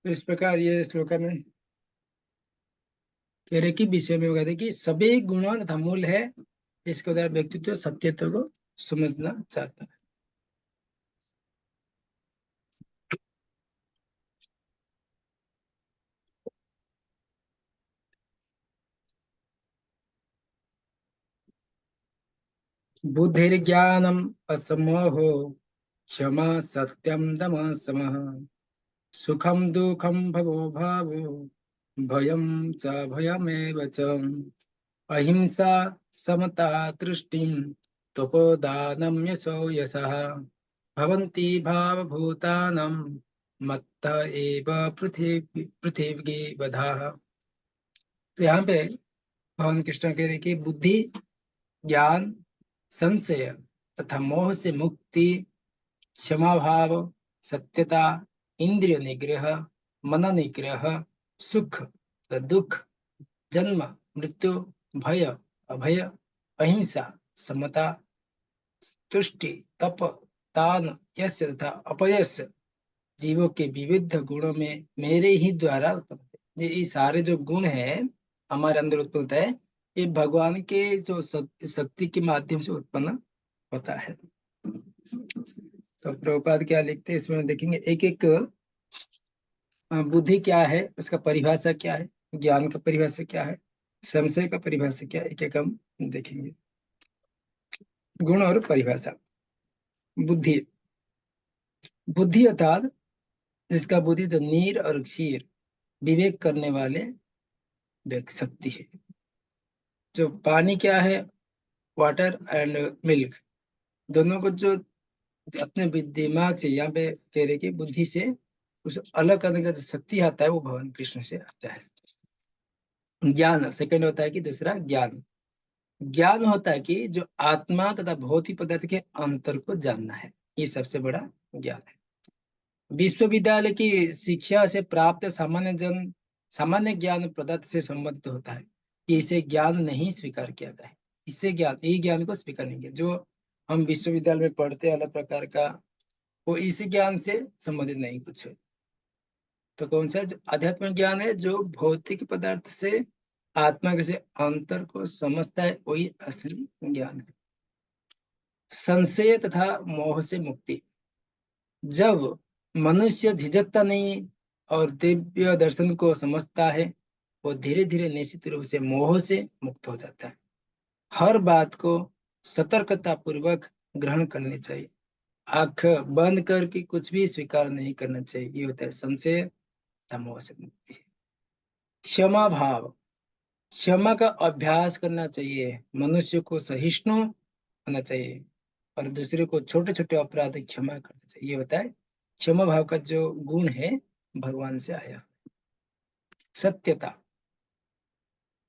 तो इस प्रकार ये श्लोक में कह रहे कि विषय में कहते कि सभी गुणों तथा मूल है जिसके द्वारा व्यक्तित्व सत्यत्व को समझना चाहता है। बुद्धिर्ज्ञानम असमोहो क्षमा सत्यम दम समः सुखम दुखम भवो भावो भयम च भयमेव च अहिंसा समता तुष्टिम तपोदानं यशो यशः भवन्ति भावभूतानां मत्त एव पृथिवी वधाः। तो यहाँ पे भगवान कृष्ण कह रहे कि बुद्धि, ज्ञान, संशय तथा मोह से मुक्ति, क्षमा भाव, सत्यता, इंद्रिय निग्रह, मन निग्रह, सुख, दुख, जन्म, मृत्यु, भय, अभय, अहिंसा, समता, तुष्टि, तप, दान, यश तथा अपयश जीवों के विविध गुणों में मेरे ही द्वारा उत्पन्न होते हैं। ये सारे जो गुण है हमारे अंदर उत्पन्न होता है, ये भगवान के जो शक्ति के माध्यम से उत्पन्न होता है। तो प्रभुपाद क्या लिखते हैं इसमें देखेंगे, एक एक बुद्धि क्या है, उसका परिभाषा क्या है, ज्ञान का परिभाषा क्या है, संशय का परिभाषा क्या है, एक एक हम देखेंगे। गुण और परिभाषा। बुद्धि, बुद्धि अर्थात जिसका बुद्धि तो नीर और क्षीर विवेक करने वाले शक्ति है। जो पानी क्या है, वाटर एंड मिल्क, दोनों को जो अपने दिमाग से यहाँ पे कह रहे कि बुद्धि से उस अलग करने का जो शक्ति आता है वो भगवान कृष्ण से आता है। ज्ञान सेकंड होता है कि दूसरा ज्ञान, ज्ञान होता है कि जो आत्मा तथा भौतिक पदार्थ के अंतर को जानना है, ये सबसे बड़ा ज्ञान है। विश्वविद्यालय की शिक्षा से प्राप्त सामान्य जन सामान्य ज्ञान पदार्थ से संबंधित होता है कि इसे ज्ञान नहीं स्वीकार किया गया है, इससे ज्ञान, यही ज्ञान को स्वीकार नहीं किया। जो हम विश्वविद्यालय में पढ़ते हैं अलग प्रकार का, वो इसी ज्ञान से संबंधित नहीं कुछ है। तो कौन सा जो आध्यात्मिक ज्ञान है, जो भौतिक पदार्थ से आत्मा के से अंतर को समझता है, वही असली ज्ञान है। संशय तथा मोह से मुक्ति, जब मनुष्य झिझकता नहीं और दिव्य दर्शन को समझता है, वो धीरे धीरे निश्चित रूप से मोह से मुक्त हो जाता है। हर बात को सतर्कता पूर्वक ग्रहण करनी चाहिए, आंख बंद करके कुछ भी स्वीकार नहीं करना चाहिए, ये होता है संशय तथा मोह से मुक्ति। क्षमा भाव, क्षमा का अभ्यास करना चाहिए, मनुष्य को सहिष्णु होना चाहिए और दूसरे को छोटे छोटे अपराध क्षमा करना चाहिए, ये होता है क्षमा भाव का जो गुण है, भगवान से आया। सत्यता,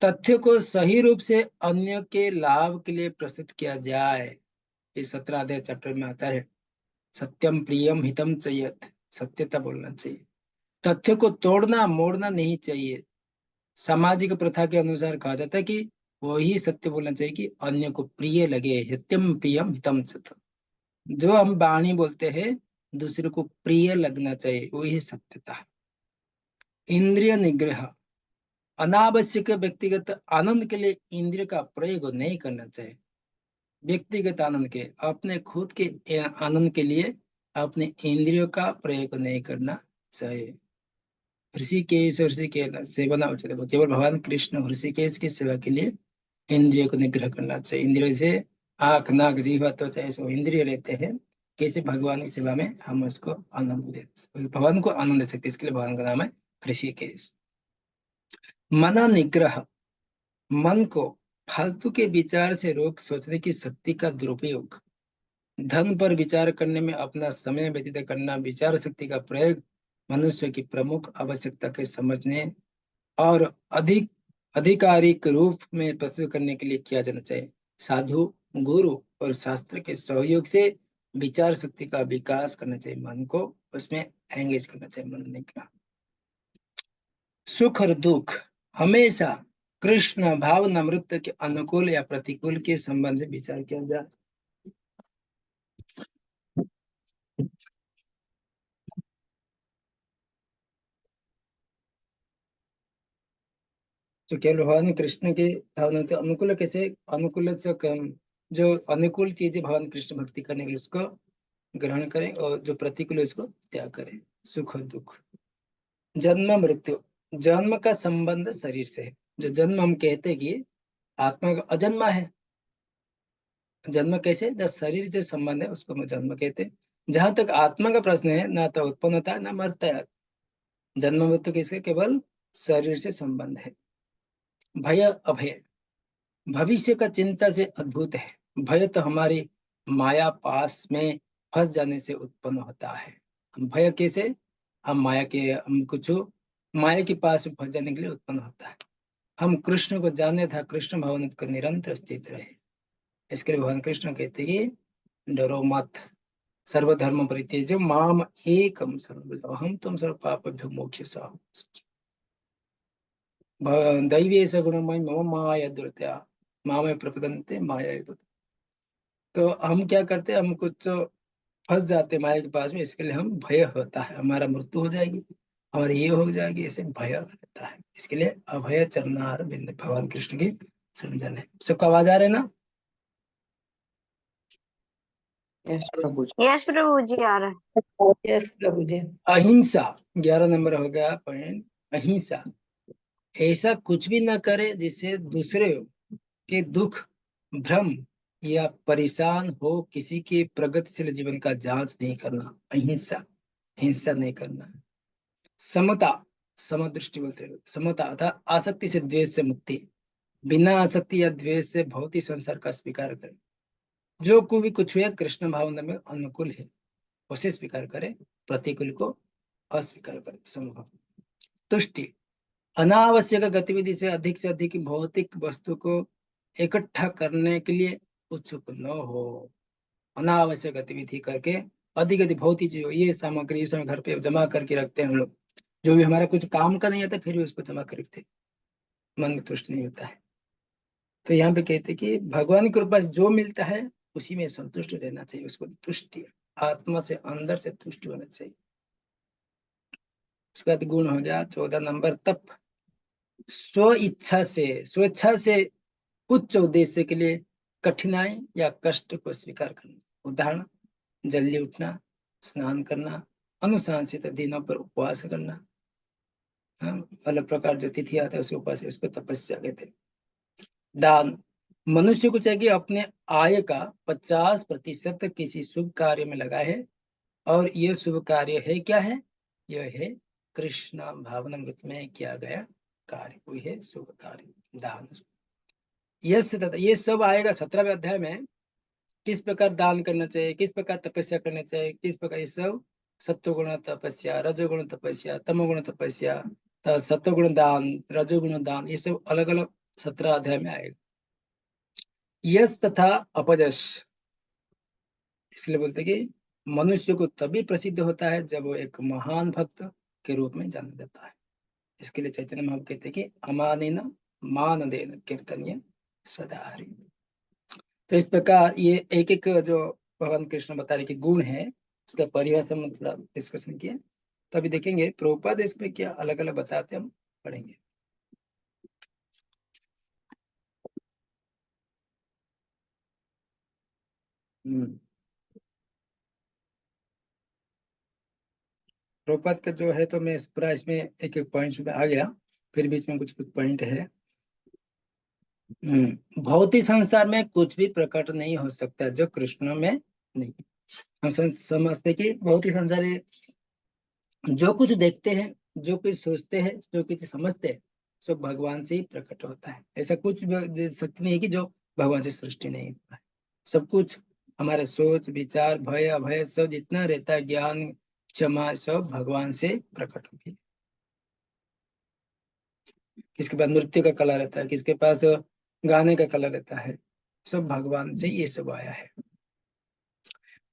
तथ्य को सही रूप से अन्य के लाभ के लिए प्रस्तुत किया जाए, ये 17 चैप्टर में आता है। सत्यम प्रियम हितम चयत, सत्यता बोलना चाहिए। तथ्य को तोड़ना मोड़ना नहीं चाहिए। सामाजिक प्रथा के अनुसार कहा जाता है कि वही सत्य बोलना चाहिए कि अन्य को प्रिय लगे, सत्यम प्रियम हितम च। जो हम वाणी बोलते हैं दूसरे को प्रिय लगना चाहिए, वही सत्यता है। इंद्रिय निग्रह, अनावश्यक व्यक्तिगत आनंद के लिए इंद्रिय का प्रयोग नहीं करना चाहिए। व्यक्तिगत आनंद के लिए, अपने खुद के आनंद के लिए अपने इंद्रियों का प्रयोग नहीं करना चाहिए। ऋषिकेश और ऋषिकेश सेवना उचित, केवल भगवान कृष्ण ऋषिकेश की सेवा के लिए इंद्रियों को निग्रह करना चाहिए। इंद्रियों से आंख नाक जीवा तो चाहे सो इंद्रिय लेते हैं, कैसे भगवान की सेवा में हम उसको आनंद दे, भगवान को आनंद दे सकते, इसके लिए भगवान का नाम है ऋषिकेश। मना निग्रह, मन को फालतू के विचार से रोक सोचने की शक्ति का दुरुपयोग, धन पर विचार करने में अपना समय व्यतीत करना, विचार शक्ति का प्रयोग मनुष्य की प्रमुख आवश्यकता के समझने और अधिक आधिकारिक रूप में प्रस्तुत करने के लिए किया जाना चाहिए। साधु, गुरु और शास्त्र के सहयोग से विचार शक्ति का विकास करना चाहिए, मन को उसमें एंगेज करना चाहिए, मन निग्रह। सुख और दुख, हमेशा कृष्ण भावना मृत्यु के अनुकूल या प्रतिकूल के संबंध में विचार किया जाए। जो केवल भगवान कृष्ण के भावना तो अनुकूल कैसे, अनुकूल से जो अनुकूल चीजें भगवान कृष्ण भक्ति करने के लिए उसको ग्रहण करें, और जो प्रतिकूल है उसको त्याग करें। सुख और दुख, जन्म मृत्यु, जन्म का संबंध शरीर से है। जो जन्म हम कहते हैं कि आत्मा का अजन्मा है। जन्म कैसे, जब शरीर से संबंध है उसको हम जन्म कहते हैं। जहां तक आत्मा का प्रश्न है, ना तो उत्पन्न होता है ना मरता है। जन्म मृत्यु किसके, केवल शरीर से संबंध है। भय अभय, भविष्य का चिंता से अद्भुत है। भय तो हमारी माया पास में फंस जाने से उत्पन्न होता है। हम भय कैसे, हम माया के, हम कुछ माया के पास में फंस जाने के लिए उत्पन्न होता है। हम कृष्ण को जाने था, कृष्ण भवन को निरंतर स्थित रहे। इसके लिए भगवान कृष्ण कहते हैं कि डरो मत, सर्वधर्म परित्यज्य माम एकम शरणं अहम त्वं सर्व पापेभ्यो मोक्षयिष्यामि। दैवी गुणमय मम माया दुर्त्या मामे प्रपदन्ते माया। तो हम क्या करते हैं, हम कुछ फंस जाते हैं माया के पास में, इसके लिए हम भय होता है, हमारा मृत्यु हो जाएगी और ये हो जाएगी, ऐसे भय रहता है। इसके लिए अभय चरणार बिंद भगवान कृष्ण की समझन है। सबका आवाज आ रहा है ना? यस प्रभु जी। यस प्रभु जी आ रहा है। यस प्रभु जी। अहिंसा 11 नंबर हो गया पॉइंट। अहिंसा, ऐसा कुछ भी न करे जिससे दूसरे के दुख, भ्रम या परेशान हो। किसी के प्रगतिशील जीवन का जांच नहीं करना, अहिंसा, हिंसा नहीं करना। समता, समदृष्टि बोलते हैं, समता अर्थात आसक्ति से द्वेष से मुक्ति। बिना आसक्ति या द्वेष से भौतिक संसार का स्वीकार करें। जो को भी कुछ हुआ कृष्ण भावना में अनुकूल है उसे स्वीकार करें, प्रतिकूल को अस्वीकार करें। संभव तुष्टि, अनावश्यक गतिविधि से अधिक भौतिक वस्तु को इकट्ठा करने के लिए उत्सुक न हो। अनावश्यक गतिविधि करके अधिक अधिक भौतिक चीज, ये सामग्री सब घर पे जमा करके रखते हैं हम लोग, जो भी हमारा कुछ काम का नहीं आता फिर भी उसको जमा कर रखते, मन में तुष्ट नहीं होता है। तो यहाँ पे कहते कि भगवान की कृपा से जो मिलता है उसी में संतुष्ट रहना चाहिए, उसको तुष्टि, आत्मा से अंदर से तुष्ट होना चाहिए। उसके बाद गुण हो गया 14 नंबर तप, स्व इच्छा से, स्वेच्छा से उच्च उद्देश्य के लिए कठिनाई या कष्ट को स्वीकार करना। उदाहरण, जल्दी उठना, स्नान करना, अनुशासित दिनों पर उपवास करना। अलग प्रकार जो तिथि आता है उसके उपवास, उसको तपस्या कहते हैं। दान, मनुष्य को चाहिए अपने आय का 50% किसी शुभ कार्य में लगाए है, और यह शुभ कार्य है क्या है, यह है कृष्ण भावनामृत में किया गया कार्य, कोई है शुभ कार्य दान। ये सब आएगा 17वें अध्याय में, किस प्रकार दान करना चाहिए, किस प्रकार तपस्या करना चाहिए, किस प्रकार ये सब सत्वगुण तपस्या, रजोगुण तपस्या, तमोगुण तपस्या, सत्वगुण दान, रजोगुण दान, ये सब अलग अलग 17 अध्याय में आएगा। यश तथा अपजश, इसलिए बोलते कि मनुष्य को तभी प्रसिद्ध होता है जब वो एक महान भक्त के रूप में जाना जाता है। इसके लिए चैतन्य महाप्रभु कहते हैं कि अमानेन मानदेन कीर्तनीय सदा हरि। तो इस प्रकार ये एक एक जो भगवान कृष्ण बता रहे कि गुण है उसका परिभाषा मतलब डिस्कशन किया। तो अभी देखेंगे प्रभुपाद इसमें क्या अलग अलग बताते हम पढ़ेंगे। प्रभुपाद का जो है, तो मैं पूरा इसमें एक एक पॉइंट में आ गया, फिर बीच में कुछ कुछ पॉइंट है। भौतिक संसार में कुछ भी प्रकट नहीं हो सकता जो कृष्ण में नहीं। हम समझते कि भौतिक संसार जो कुछ देखते हैं, जो कुछ सोचते हैं, जो कुछ समझते हैं, सब भगवान से ही प्रकट होता है। ऐसा कुछ शक्ति नहीं है कि जो भगवान से सृष्टि नहीं हुआ है। सब कुछ हमारे सोच विचार भय अभय सब जितना रहता है, ज्ञान क्षमा, सब भगवान से प्रकट होगी। किसके पास नृत्य का कला रहता है, किसके पास गाने का कला रहता है, सब भगवान से ये सब आया है।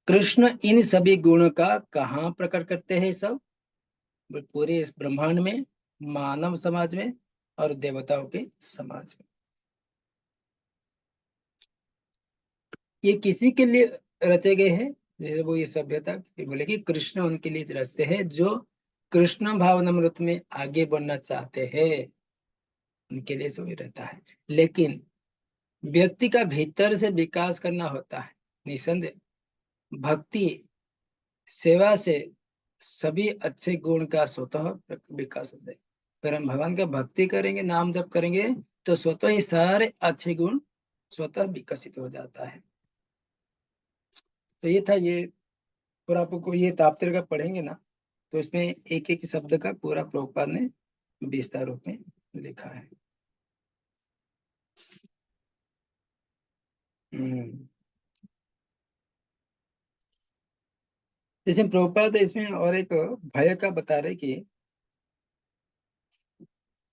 कृष्ण इन सभी गुणों का कहाँ प्रकट करते हैं? सब पूरे इस ब्रह्मांड में, मानव समाज में और देवताओं के समाज में। ये किसी के लिए रचे गए हैं? जैसे वो ये सभ्यता बोले कि कृष्ण उनके लिए रचते हैं जो कृष्ण भावनामृत में आगे बढ़ना चाहते हैं। उनके लिए सो रहता है। लेकिन व्यक्ति का भीतर से विकास करना होता है, निसंदेह भक्ति सेवा से सभी अच्छे गुण का स्वतः विकास हो जाए। अगर हम भगवान का भक्ति करेंगे, नाम जप करेंगे, तो स्वतः ही सारे अच्छे गुण स्वतः विकसित हो जाता है। तो ये था, ये पूरा आपको ये ताप्तिर का पढ़ेंगे ना, तो इसमें एक एक शब्द का पूरा प्रभुपाद ने विस्तार रूप में लिखा है। इसमें प्रभुपाद इसमें और एक भय का बता रहे कि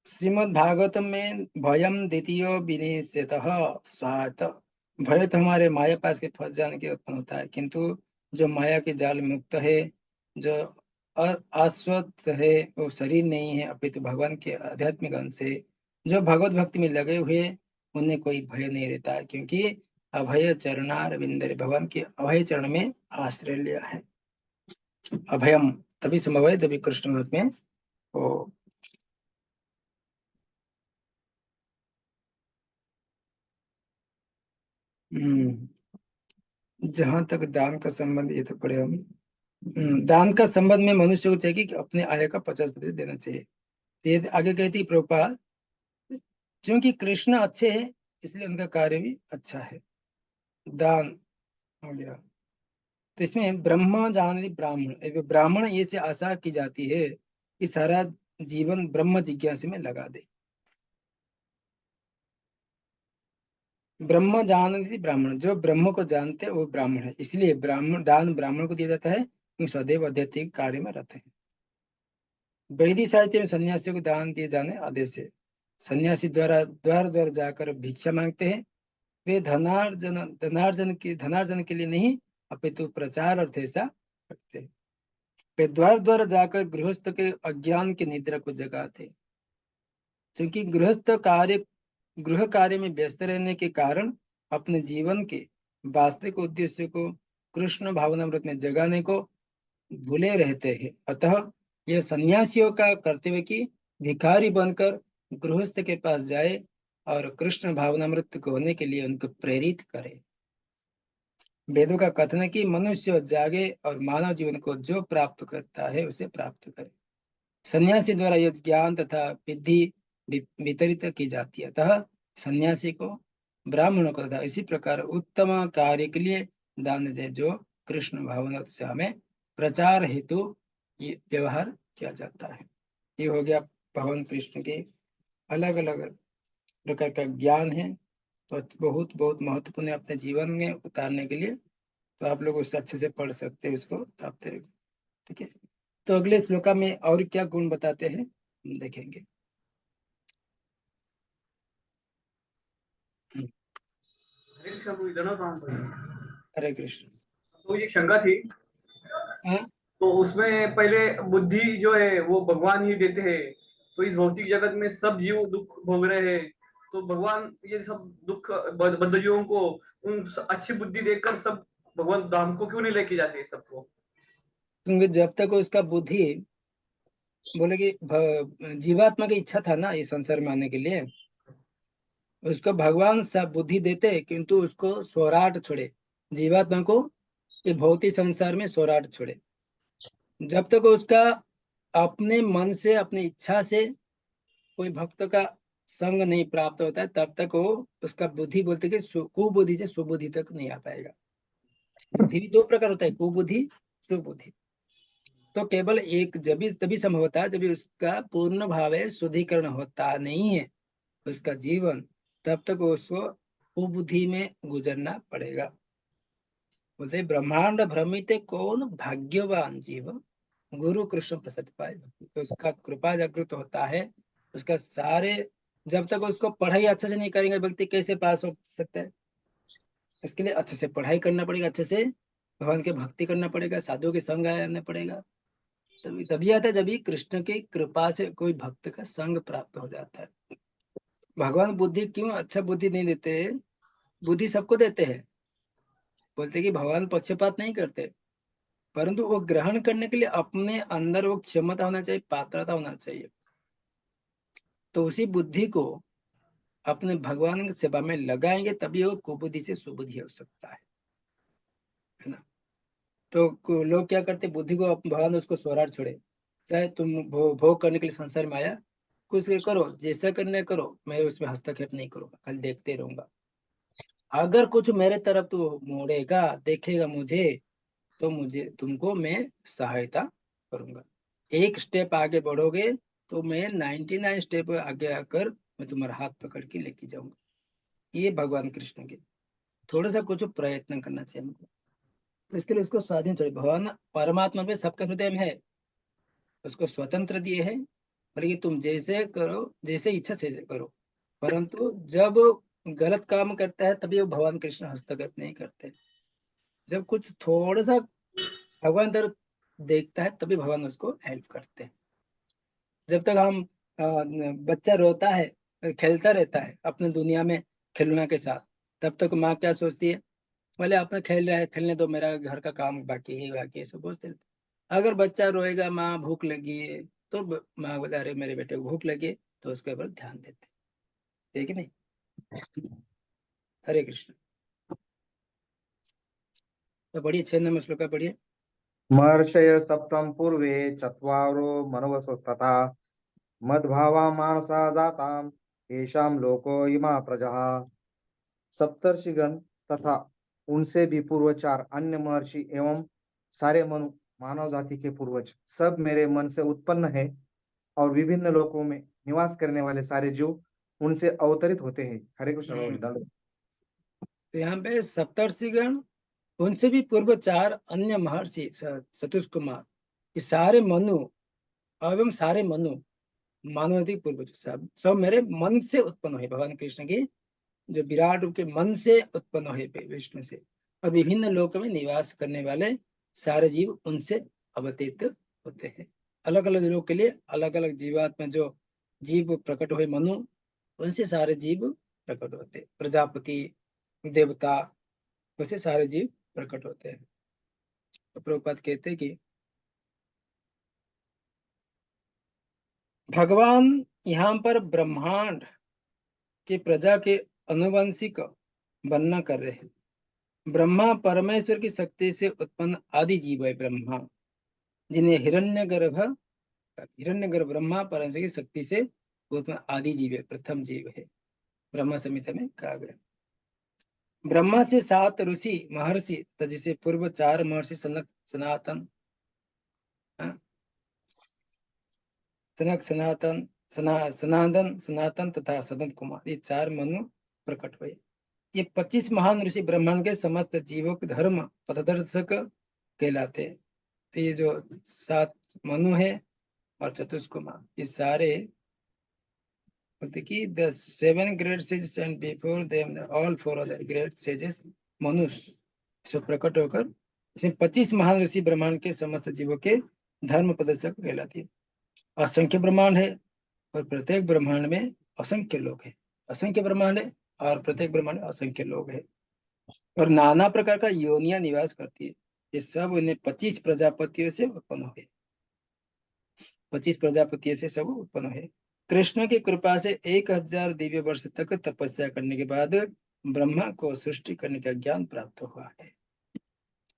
श्रीमद् भागवतम में भयम द्वितीय विनिषेधः स्वात, भय तो हमारे माया पास के फंस जाने के उत्पन्न होता है, किंतु जो माया के जाल मुक्त है, जो आस्वस्त है, वो शरीर नहीं है अपितु भगवान के आध्यात्मिक अंश है, जो भगवत भक्ति में लगे हुए उन्हें कोई भय नहीं रहता है, क्योंकि अभय चरणार विंदर, भगवान के अभय चरण में आश्रय लिया है। अभयम तभी संभव है जब कृष्ण भक्त में वो जहां तक दान का संबंध, ये तो पढ़े हम। दान का संबंध में मनुष्य को चाहिए कि अपने आय का 50% देना चाहिए। तो ये आगे कहती प्रभुपाद, क्योंकि कृष्ण अच्छे हैं इसलिए उनका कार्य भी अच्छा है। दान हो गया। तो इसमें ब्रह्म जानती ब्राह्मण, एक ब्राह्मण ये से आशा की जाती है कि सारा जीवन ब्रह्म जिज्ञासा में लगा दे। ब्रह्म जानती ब्राह्मण, जो ब्रह्म को जानते हैं वो ब्राह्मण है, इसलिए ब्राह्मण दान ब्राह्मण को दिया जाता है, क्योंकि सदैव आध्यात्मिक कार्य में रहते हैं। वैदिक साहित्य में सन्यासियों को दान दिए जाने आदेश है। सन्यासी द्वारा द्वार द्वार जाकर भिक्षा मांगते हैं। वे धनार्जन के लिए नहीं अपितु प्रचार अर्थ ऐसा रखते हैं। वे द्वार द्वार जाकर गृहस्थ के अज्ञान की निद्रा को जगाते हैं। क्योंकि गृह कार्य में व्यस्त रहने के कारण अपने जीवन के वास्तविक उद्देश्य को कृष्ण भावनामृत में जगाने को भूले रहते हैं। अतः यह सन्यासियों का कर्तव्य कि भिखारी बनकर गृहस्थ के पास जाए और कृष्ण भावनामृत को होने के लिए उनको प्रेरित करे। वेदों का कथन है कि मनुष्य जागे और मानव जीवन को जो प्राप्त करता है उसे प्राप्त करे। सन्यासी द्वारा यह ज्ञान तथा विधि वितरित की जाती है। अतः सन्यासी को ब्राह्मणों को तथा इसी प्रकार उत्तम कार्य के लिए दान दे, जो कृष्ण भावना से हमें प्रचार हेतु ये व्यवहार किया जाता है। ये हो गया भगवान कृष्ण के अलग अलग प्रकार का ज्ञान है, तो बहुत बहुत महत्वपूर्ण है अपने जीवन में उतारने के लिए। तो आप लोग उससे अच्छे से पढ़ सकते हैं उसको, ठीक है। तो अगले श्लोका में और क्या गुण बताते हैं हम देखेंगे। हरे कृष्ण प्रभु, इधर ना काम पर। हरे कृष्ण। तो ये शंका थी, हाँ? तो उसमें पहले बुद्धि जो है वो भगवान ही देते हैं, तो इस भौतिक जगत में सब जीव दुख भोग रहे हैं, तो भगवान ये सब दुख बद्ध जीवों को उन अच्छी बुद्धि देकर सब भगवान धाम को क्यों नहीं लेके जाते सबको? क्योंकि जब तक उसका बुद्धि बोले कि जीवात्मा की इच्छा था ना ये संसार में आने के लिए, उसको भगवान सब बुद्धि देते, किंतु उसको स्वराट छोड़े, जीवात्मा को ये भौतिक संसार में स्वराट छोड़े। जब तक उसका अपने मन से अपनी इच्छा से कोई भक्त का संग नहीं प्राप्त होता है, तब तक वो उसका बुद्धि बोलते कि कुबुद्धि से सुबुद्धि तक नहीं आ पाएगा। बुद्धि भी दो प्रकार होता है, कुबुद्धि सुबुद्धि। तो केवल एक जब तभी संभव होता है जब उसका पूर्ण भाव शुद्धिकरण होता नहीं है उसका जीवन, तब तक उसको कुबुद्धि में गुजरना पड़ेगा। बोलते ब्रह्मांड भ्रमित कौन भाग्यवान जीव, गुरु कृष्ण प्रसाद पाए। तो उसका कृपा जागृत होता है, उसका सारे, जब तक उसको पढ़ाई अच्छे से नहीं करेंगे व्यक्ति कैसे पास हो सकता है। इसके लिए अच्छे से पढ़ाई करना पड़ेगा, अच्छे से भगवान की भक्ति करना पड़ेगा, साधुओं के संग आना पड़ेगा। तभी तभी आता है जब कृष्ण की कृपा से कोई भक्त का संग प्राप्त हो जाता है। भगवान बुद्धि क्यों अच्छा बुद्धि नहीं देते, बुद्धि सबको देते हैं, बोलते कि भगवान पक्षपात नहीं करते, परंतु वो ग्रहण करने के लिए अपने अंदर वो क्षमता होना चाहिए, पात्रता होना चाहिए। तो उसी बुद्धि को अपने भगवान की सेवा में लगाएंगे तभी वो कुबुद्धि से सुबुद्धि हो सकता है ना। तो लोग क्या करते, बुद्धि को भगवान उसको स्वराट छोड़े, चाहे तुम भोग करने के लिए संसार में आया, कुछ भी करो, जैसा करने करो, मैं उसमें हस्तक्षेप नहीं करूंगा, खाली देखते रहूंगा। अगर कुछ मेरे तरफ तो मोड़ेगा, देखेगा मुझे, तो मुझे तुमको मैं सहायता करूंगा। एक स्टेप आगे बढ़ोगे तो मैं 99 स्टेप आगे आकर मैं तुम्हारा हाथ पकड़ के लेके जाऊंगा। ये भगवान कृष्ण के थोड़ा सा कुछ प्रयत्न करना चाहिए हमको। तो इसके लिए उसको स्वाधीन छोड़े। भगवान परमात्मा में सबका हृदय में है, उसको स्वतंत्र दिए है, बल्कि तुम जैसे करो, जैसे इच्छा से करो। परंतु जब गलत काम करता है तभी वो भगवान कृष्ण हस्तक्षेप नहीं करते। जब कुछ थोड़ा सा भगवान तरफ देखता है तभी भगवान उसको हेल्प करते हैं। जब तक हम बच्चा रोता है, खेलता रहता है अपने दुनिया में खिलौना के साथ, तब तक माँ क्या सोचती है, बोले अपना खेल रहा है, खेलने दो, मेरा घर का काम बाकी है, सब बोलते रहते। अगर बच्चा रोएगा, माँ भूख लगी है, तो माँ बोले अरे मेरे बेटे को भूख लगी है, तो उसके ऊपर ध्यान देते, है कि नहीं। हरे कृष्ण। तो बढ़िए, 6 नंबर श्लोक का बढ़िए। महर्षय सप्तम पूर्वे चत्वारो मनवसस्तथा मद्भावा मानसा जाताम येषाम लोको इमा प्रजा। सप्तर्षिगण तथा उनसे भी पूर्व 4 अन्य महर्षि एवं सारे मनु मानव जाति के पूर्वज सब मेरे मन से उत्पन्न है, और विभिन्न लोकों में निवास करने वाले सारे जीव उनसे अवतरित होते हैं। हरे कृष्ण बाबू जी, दंड। तो यहाँ पे सप्तर्षिगण, उनसे भी पूर्व 4 अन्य महर्षि सतुष कुमार, ये सारे मनु एवं सारे मनु मानवाधिक पूर्वज सब मेरे मन से उत्पन्न हुए, भगवान कृष्ण की जो विराट रूप के मन से उत्पन्न हुए विष्णु से, और विभिन्न लोक में निवास करने वाले सारे जीव उनसे अवतीर्त होते हैं। अलग अलग लोग के लिए अलग अलग जीवात्मा जो जीव प्रकट हुए मनु, उनसे सारे जीव प्रकट होते, प्रजापति देवता, उनसे सारे जीव प्रकट होते हैं। तो प्रभुपाद कहते हैं कि भगवान यहाँ पर ब्रह्मांड की प्रजा के अनुवंशिक वर्णना कर रहे हैं। ब्रह्मा परमेश्वर की शक्ति से उत्पन्न आदि जीव है ब्रह्मा, जिन्हें हिरण्यगर्भ ब्रह्मा परमेश्वर की शक्ति से उत्पन्न आदि जीव है, प्रथम जीव है, ब्रह्मा संहिता में कहा गया। ब्रह्मा से 7 ऋषि महर्षि, जिसे पूर्व 4 महर्षि सनक सनातन सनक सनातन सनातन तथा सनत कुमार, ये 4 मनु प्रकट हुए। ये 25 महान ऋषि ब्रह्मांड के समस्त जीवों के धर्म पथदर्शक कहलाते। तो ये जो 7 मनु है और चतुष्कुमार, ये सारे बोलते कि the 7 great sages and before them all 4 other great sages मनुष्य से प्रकट होकर इसमें 25 महान ऋषि ब्रह्मांड के समस्त जीवों के धर्म प्रदर्शक कहलाती है। असंख्य ब्रह्मांड है और प्रत्येक ब्रह्मांड में असंख्य लोग हैं। असंख्य ब्रह्मांड है और प्रत्येक ब्रह्मांड में असंख्य लोग हैं, और नाना प्रकार का योनिया निवास करती है। ये सब उन्हें 25 प्रजापतियों से उत्पन्न हुए, 25 प्रजापतियों से सब उत्पन्न हुए। कृष्ण की कृपा से 1000 दिव्य वर्ष तक तपस्या करने के बाद ब्रह्मा को सृष्टि करने का ज्ञान प्राप्त हुआ है।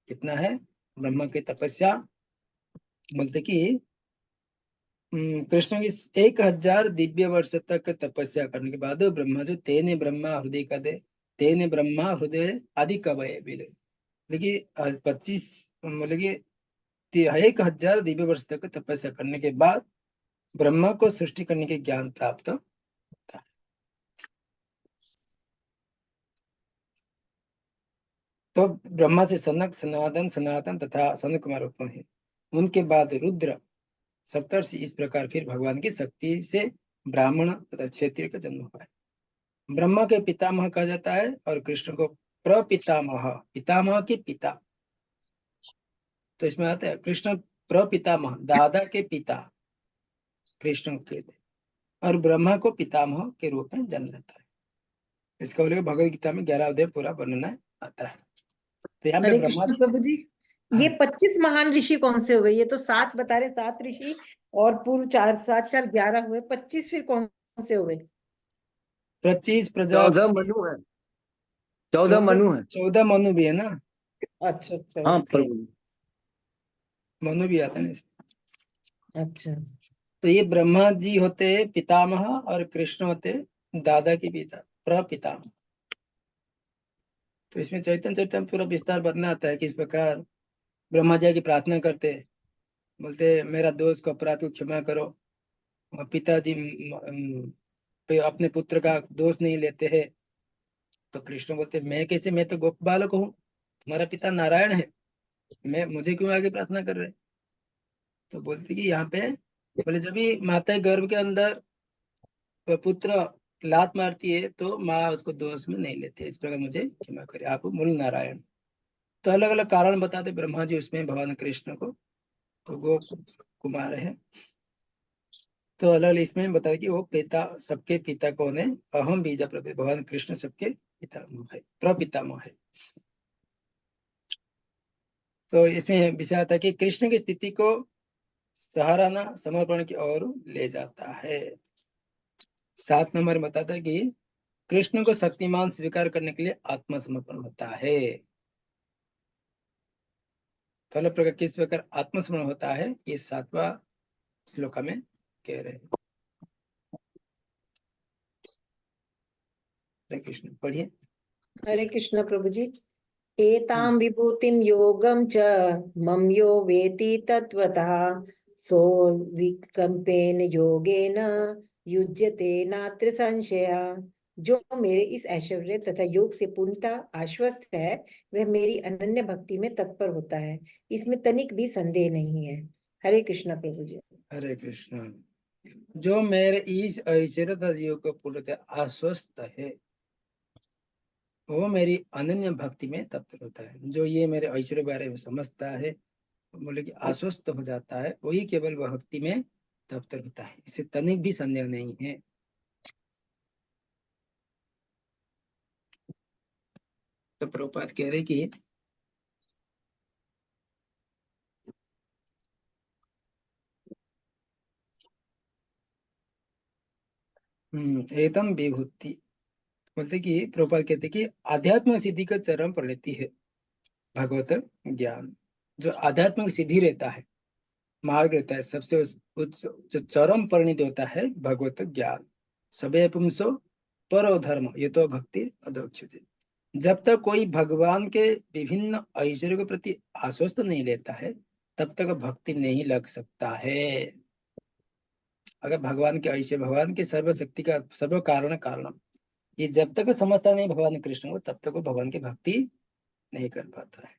कितना है ब्रह्मा की तपस्या, बोलते कि कृष्ण की 1000 दिव्य वर्ष तक तपस्या करने के बाद ब्रह्मा जो तेने ब्रह्मा हृदय का दे, तेने ब्रह्मा हृदय आदि कवय मिले, देखिए 25 मतलब कि 1000 दिव्य वर्ष तक तपस्या करने के बाद ब्रह्मा को सृष्टि करने के ज्ञान प्राप्त होता है। तो ब्रह्मा से सनक सनातन तथा सनत कुमार उत्पन्न है। उनके बाद रुद्र सप्तर्षि, इस प्रकार फिर भगवान की शक्ति से ब्राह्मण तथा क्षत्रिय का जन्म हुआ है। ब्रह्मा के पितामह कहा जाता है और कृष्ण को प्रपितामह, पितामह के पिता, तो इसमें आता है कृष्ण प्रपितामह, दादा के पिता कृष्ण के, और ब्रह्मा को पितामह के रूप में जन्म लेता है। इसका उल्लेख भगवद गीता में 11 अध्याय पूरा वर्णन आता है। तो यहाँ पे हरे ब्रह्मा कृष्ण प्रभु जी, ये 25 महान ऋषि कौन से हो गए? ये तो 7 बता रहे, 7 ऋषि और पूर्व 4 7 4 11 हुए, 25 फिर कौन से हो गए? 25 14 प्रजापति, मनु है, 14 मनु है। 14 मनु भी है ना, अच्छा अच्छा हाँ ओके। प्रभु जी। मनु भी आता है ना इसमें। अच्छा तो ये ब्रह्मा जी होते पितामह और कृष्ण होते दादा की पिता, प्रपितामह। तो इसमें चैतन्य चरितमृत पूरा विस्तार बताना आता है कि इस प्रकार ब्रह्मा जी की प्रार्थना करते, बोलते मेरा दोस्त को अपराध को क्षमा करो। और पिताजी पे अपने पुत्र का दोष नहीं लेते हैं। तो कृष्ण बोलते मैं कैसे, मैं तो गोप बालक हूँ, तुम्हारा पिता नारायण है, मैं मुझे क्यों आगे प्रार्थना कर रहे। तो बोलते कि यहाँ पे बोले जब भी माता गर्भ के अंदर पुत्र लात मारती है तो माँ उसको दोष में नहीं लेती है, इस प्रकार मुझे क्षमा करे, आप मूल नारायण। तो अलग अलग कारण बताते ब्रह्मा जी उसमें भगवान कृष्ण को, तो वो कुमार है। तो अलग अलग इसमें बताया कि वो पिता, सबके पिता कौन है, अहम बीजा प्रभु, भगवान कृष्ण सबके पितामह है, प्रपितामह है। तो इसमें विषय आता है कि कृष्ण की स्थिति को सहाराना समर्पण की ओर ले जाता है। 7 नंबर बताता है कि कृष्ण को शक्तिमान स्वीकार करने के लिए आत्मसमर्पण होता है। तो अलग प्रकार किस प्रकार आत्मसमर्पण होता है, ये 7वां श्लोक में कह रहे हैं। हरे कृष्ण, पढ़िए। हरे कृष्ण प्रभु जी। एतां विभूतिं योगं च मम यो वेति तत्वतः सो विकम्पेन योगेन युज्यते नात्र संशयः। जो मेरे इस ऐश्वर्य तथा योग से पूर्णतः आश्वस्त है वह मेरी अनन्य भक्ति में तत्पर होता है, इसमें तनिक भी संदेह नहीं है। हरे कृष्ण प्रभु जी। हरे कृष्ण। जो मेरे इस ऐश्वर्य तथा योग को पूर्णतः आश्वस्त है वो मेरी अनन्य भक्ति में तत्पर होता है। जो ये मेरे ऐश्वर्य बारे में समझता है, बोले कि आश्वस्त हो जाता है, वही केवल भक्ति में तत्पर होता है, इससे तनिक भी संदेह नहीं है। तो प्रभुपाद कह रहे कि एतम विभूति, बोलते कि प्रभुपाद कहते कि आध्यात्मिक सिद्धि का चरम परिणति है भगवत ज्ञान। जो आध्यात्मिक सिद्धि रहता है, मार्ग रहता है, सबसे उच्च जो चरम परिणति होता है भगवत ज्ञान। सबे पुंसो परो धर्म ये तो भक्ति अधोक्षुते। जब तक कोई भगवान के विभिन्न ऐश्वर्य के प्रति आश्वस्त नहीं लेता है तब तक भक्ति नहीं लग सकता है। अगर भगवान के ऐश्वर्य, भगवान के सर्वशक्ति का सर्व कारण ये जब तक समझता नहीं भगवान कृष्ण को, तब तक वो भगवान की भक्ति नहीं कर पाता है।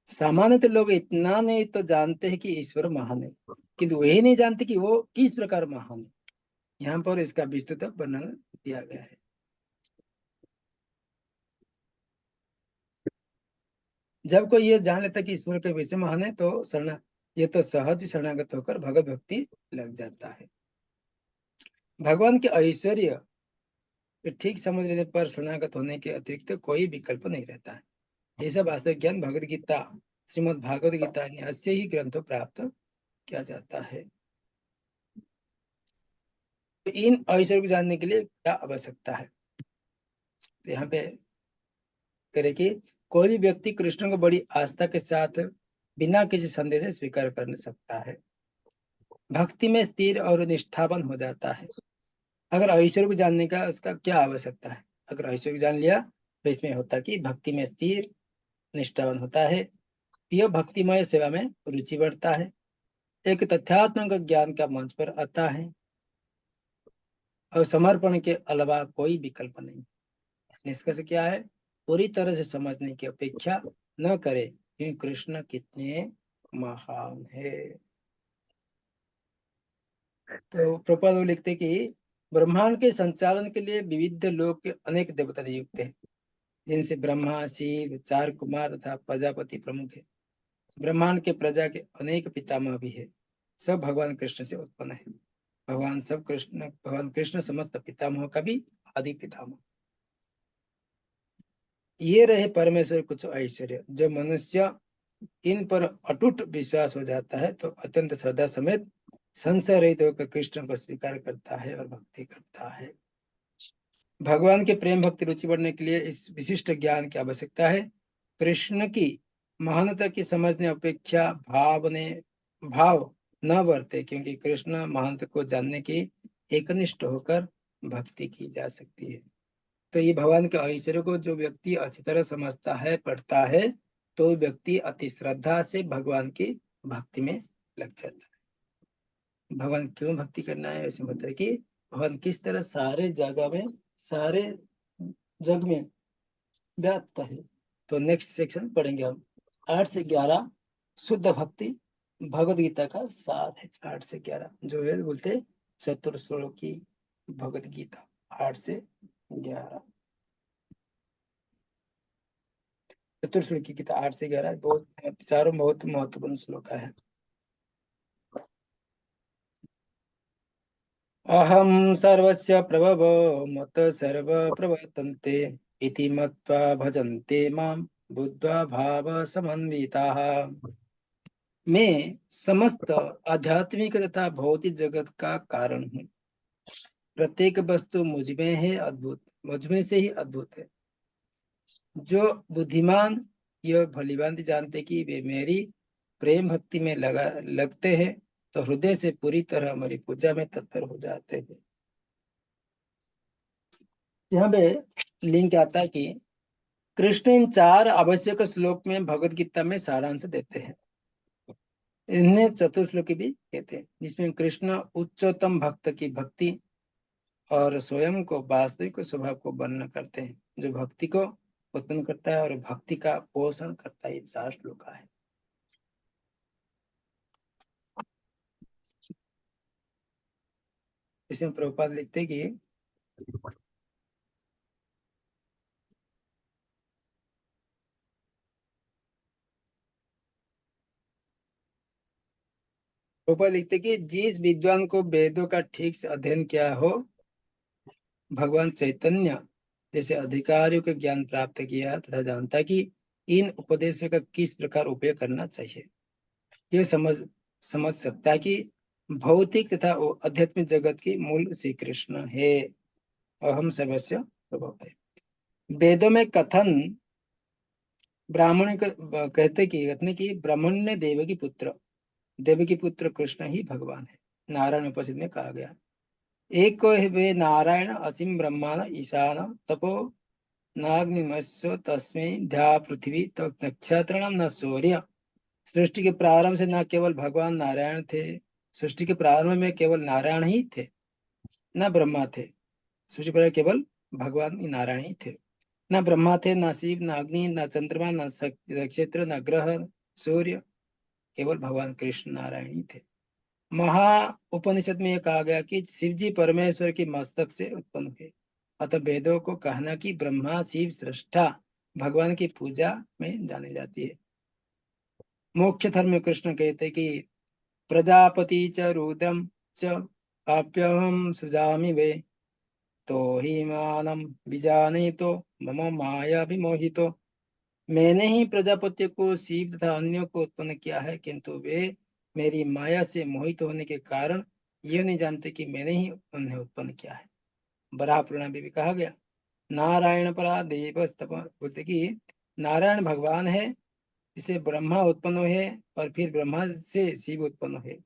सामान्यतः लोग इतना नहीं तो जानते हैं कि ईश्वर महान है, किंतु वही नहीं जानते कि वो किस प्रकार महान है। यहाँ पर इसका विस्तृत वर्णन दिया गया है। जब कोई ये जान लेता कि ईश्वर के विषय महान है तो ये तो सहज शरणागत होकर भगवत भक्ति लग जाता है। भगवान के ऐश्वर्य ठीक समझ लेने पर शरणागत होने के अतिरिक्त कोई विकल्प नहीं रहता है। ये सब वास्तविक ज्ञान भगवद गीता, श्रीमद् भागवत गीता ऐसे ही ग्रंथों प्राप्त किया जाता है। तो इन ऐश्वर्य को जानने के लिए क्या आवश्यकता है, तो यहाँ पे करे कि कोई भी व्यक्ति कृष्ण को बड़ी आस्था के साथ बिना किसी संदेह से स्वीकार कर सकता है, भक्ति में स्थिर और निष्ठावान हो जाता है। अगर ऐश्वर्य को जानने का उसका क्या आवश्यकता है, अगर ऐश्वर्य जान लिया तो इसमें होता कि भक्ति में स्थिर निष्ठावान होता है, यह भक्तिमय सेवा में रुचि बढ़ता है, एक तथ्यात्मक ज्ञान का मंच पर आता है और समर्पण के अलावा कोई विकल्प नहीं। निष्कर्ष क्या है, पूरी तरह से समझने की अपेक्षा न करे कि कृष्ण कितने महान है। तो प्रभुपाद लिखते कि ब्रह्मांड के संचालन के लिए विविध लोक के अनेक देवता नियुक्त हैं, जिनसे ब्रह्मा, शिव, 4 कुमार तथा प्रजापति प्रमुख है। ब्रह्मांड के प्रजा के अनेक पितामह भी है, सब भगवान कृष्ण से उत्पन्न है। भगवान कृष्ण समस्त पितामहों का भी आदि पितामह। ये रहे परमेश्वर कुछ ऐश्वर्य, जो मनुष्य इन पर अटूट विश्वास हो जाता है तो अत्यंत श्रद्धा समेत संशय रहित होकर कृष्ण को स्वीकार करता है और भक्ति करता है। भगवान के प्रेम भक्ति रुचि बढ़ने के लिए इस विशिष्ट ज्ञान की आवश्यकता है। कृष्ण की महानता की समझने अपेक्षा भाव न बरते, क्योंकि कृष्ण महानता को जानने की एकनिष्ठ होकर भक्ति की जा सकती है। तो ये भगवान के ऐश्वर्य को जो व्यक्ति अच्छी तरह समझता है, पढ़ता है, तो व्यक्ति अति श्रद्धा से भगवान की भक्ति में लग जाता है। भगवान क्यों भक्ति करना है, ऐसे मतलब कि भगवान किस तरह सारे जगह में, सारे जग में व्याप्त है। तो नेक्स्ट सेक्शन पढ़ेंगे हम 8 से 11 शुद्ध भक्ति भगवद गीता का सार है। 8 से 11 जो है बोलते चतुर्श्लोकी भगवद गीता 8 से 11 चतुर्श्लोकी गीता 8 से 11 बहुत चारों बहुत महत्वपूर्ण श्लोक है। अहम सर्वस्य प्रभवो मत सर्व प्रवर्तन्ते इति मत्वा भजन्ते मां बुद्ध्वा भाव समन्विताः। मैं समस्त आध्यात्मिक तथा भौतिक जगत का कारण हूँ। प्रत्येक वस्तु मुझ में है, अद्भुत मुझ में से ही अद्भुत है। जो बुद्धिमान यह भलीभांति जानते कि वे मेरी प्रेम भक्ति में लगते हैं, तो हृदय से पूरी तरह हमारी पूजा में तत्पर हो जाते हैं। यहाँ पे लिंक आता है कि कृष्ण इन 4 आवश्यक श्लोक में भगवत गीता में सारांश देते हैं। इन्हें चतुर्श्लोकी भी कहते हैं, जिसमें कृष्ण उच्चतम भक्त की भक्ति और स्वयं को वास्तविक स्वभाव को वर्णन करते हैं, जो भक्ति को उत्पन्न करता है और भक्ति का पोषण करता है। ये 4 श्लोक है। इसमें प्रभुपाद लिखते कि प्रभुपाद लिखते कि जिस विद्वान को वेदों का ठीक से अध्ययन किया हो, भगवान चैतन्य जैसे अधिकारियों का ज्ञान प्राप्त किया तथा जानता कि इन उपदेशों का किस प्रकार उपयोग करना चाहिए, यह समझ सकता है कि भौतिक तथा आध्यात्मिक जगत की मूल श्री कृष्ण है। अहम सर्वस्य प्रभव है। वेदों में कथन ब्राह्मण कहते कि ब्राह्मण ने देवकी पुत्र कृष्ण ही भगवान है। नारायण उपनिषद में कहा गया, एक वे नारायण असीम ब्रह्मांड ईशान तपो नाग्निमस्यो तस्मै ध्या पृथ्वी तो नक्षत्राणाम न सूर्य। सृष्टि के प्रारंभ से न केवल भगवान नारायण थे, सृष्टि के प्रारंभ में केवल नारायण ही थे, न ब्रह्मा थे। सृष्टि पर केवल भगवान नारायण ही थे, न ब्रह्मा थे, न शिव, न अग्नि, न चंद्रमा, न नक्षत्र, न ग्रह, सूर्य, केवल भगवान कृष्ण नारायण ही थे। महा उपनिषद में यह कहा गया कि शिव जी परमेश्वर के मस्तक से उत्पन्न हुए। अतः वेदों को कहना कि ब्रह्मा शिव सृष्टा भगवान की पूजा में जानी जाती है। मोक्ष धर्म में कृष्ण कहते कि प्रजापति च रुद्रम च आप्यहम सृजामि वे तो ही मानम बीजाने तो मम माया विमोहितो। मैंने ही प्रजापति को, शिव तथा अन्यों को उत्पन्न किया है, किंतु वे मेरी माया से मोहित होने के कारण यह नहीं जानते कि मैंने ही उन्हें उत्पन्न किया है। बराह पुराण में भी कहा गया, नारायण परा देवस्तप, बोलते कि नारायण भगवान है जिसे ब्रह्मा उत्पन्न हुए और फिर ब्रह्मा से शिव उत्पन्न हुए।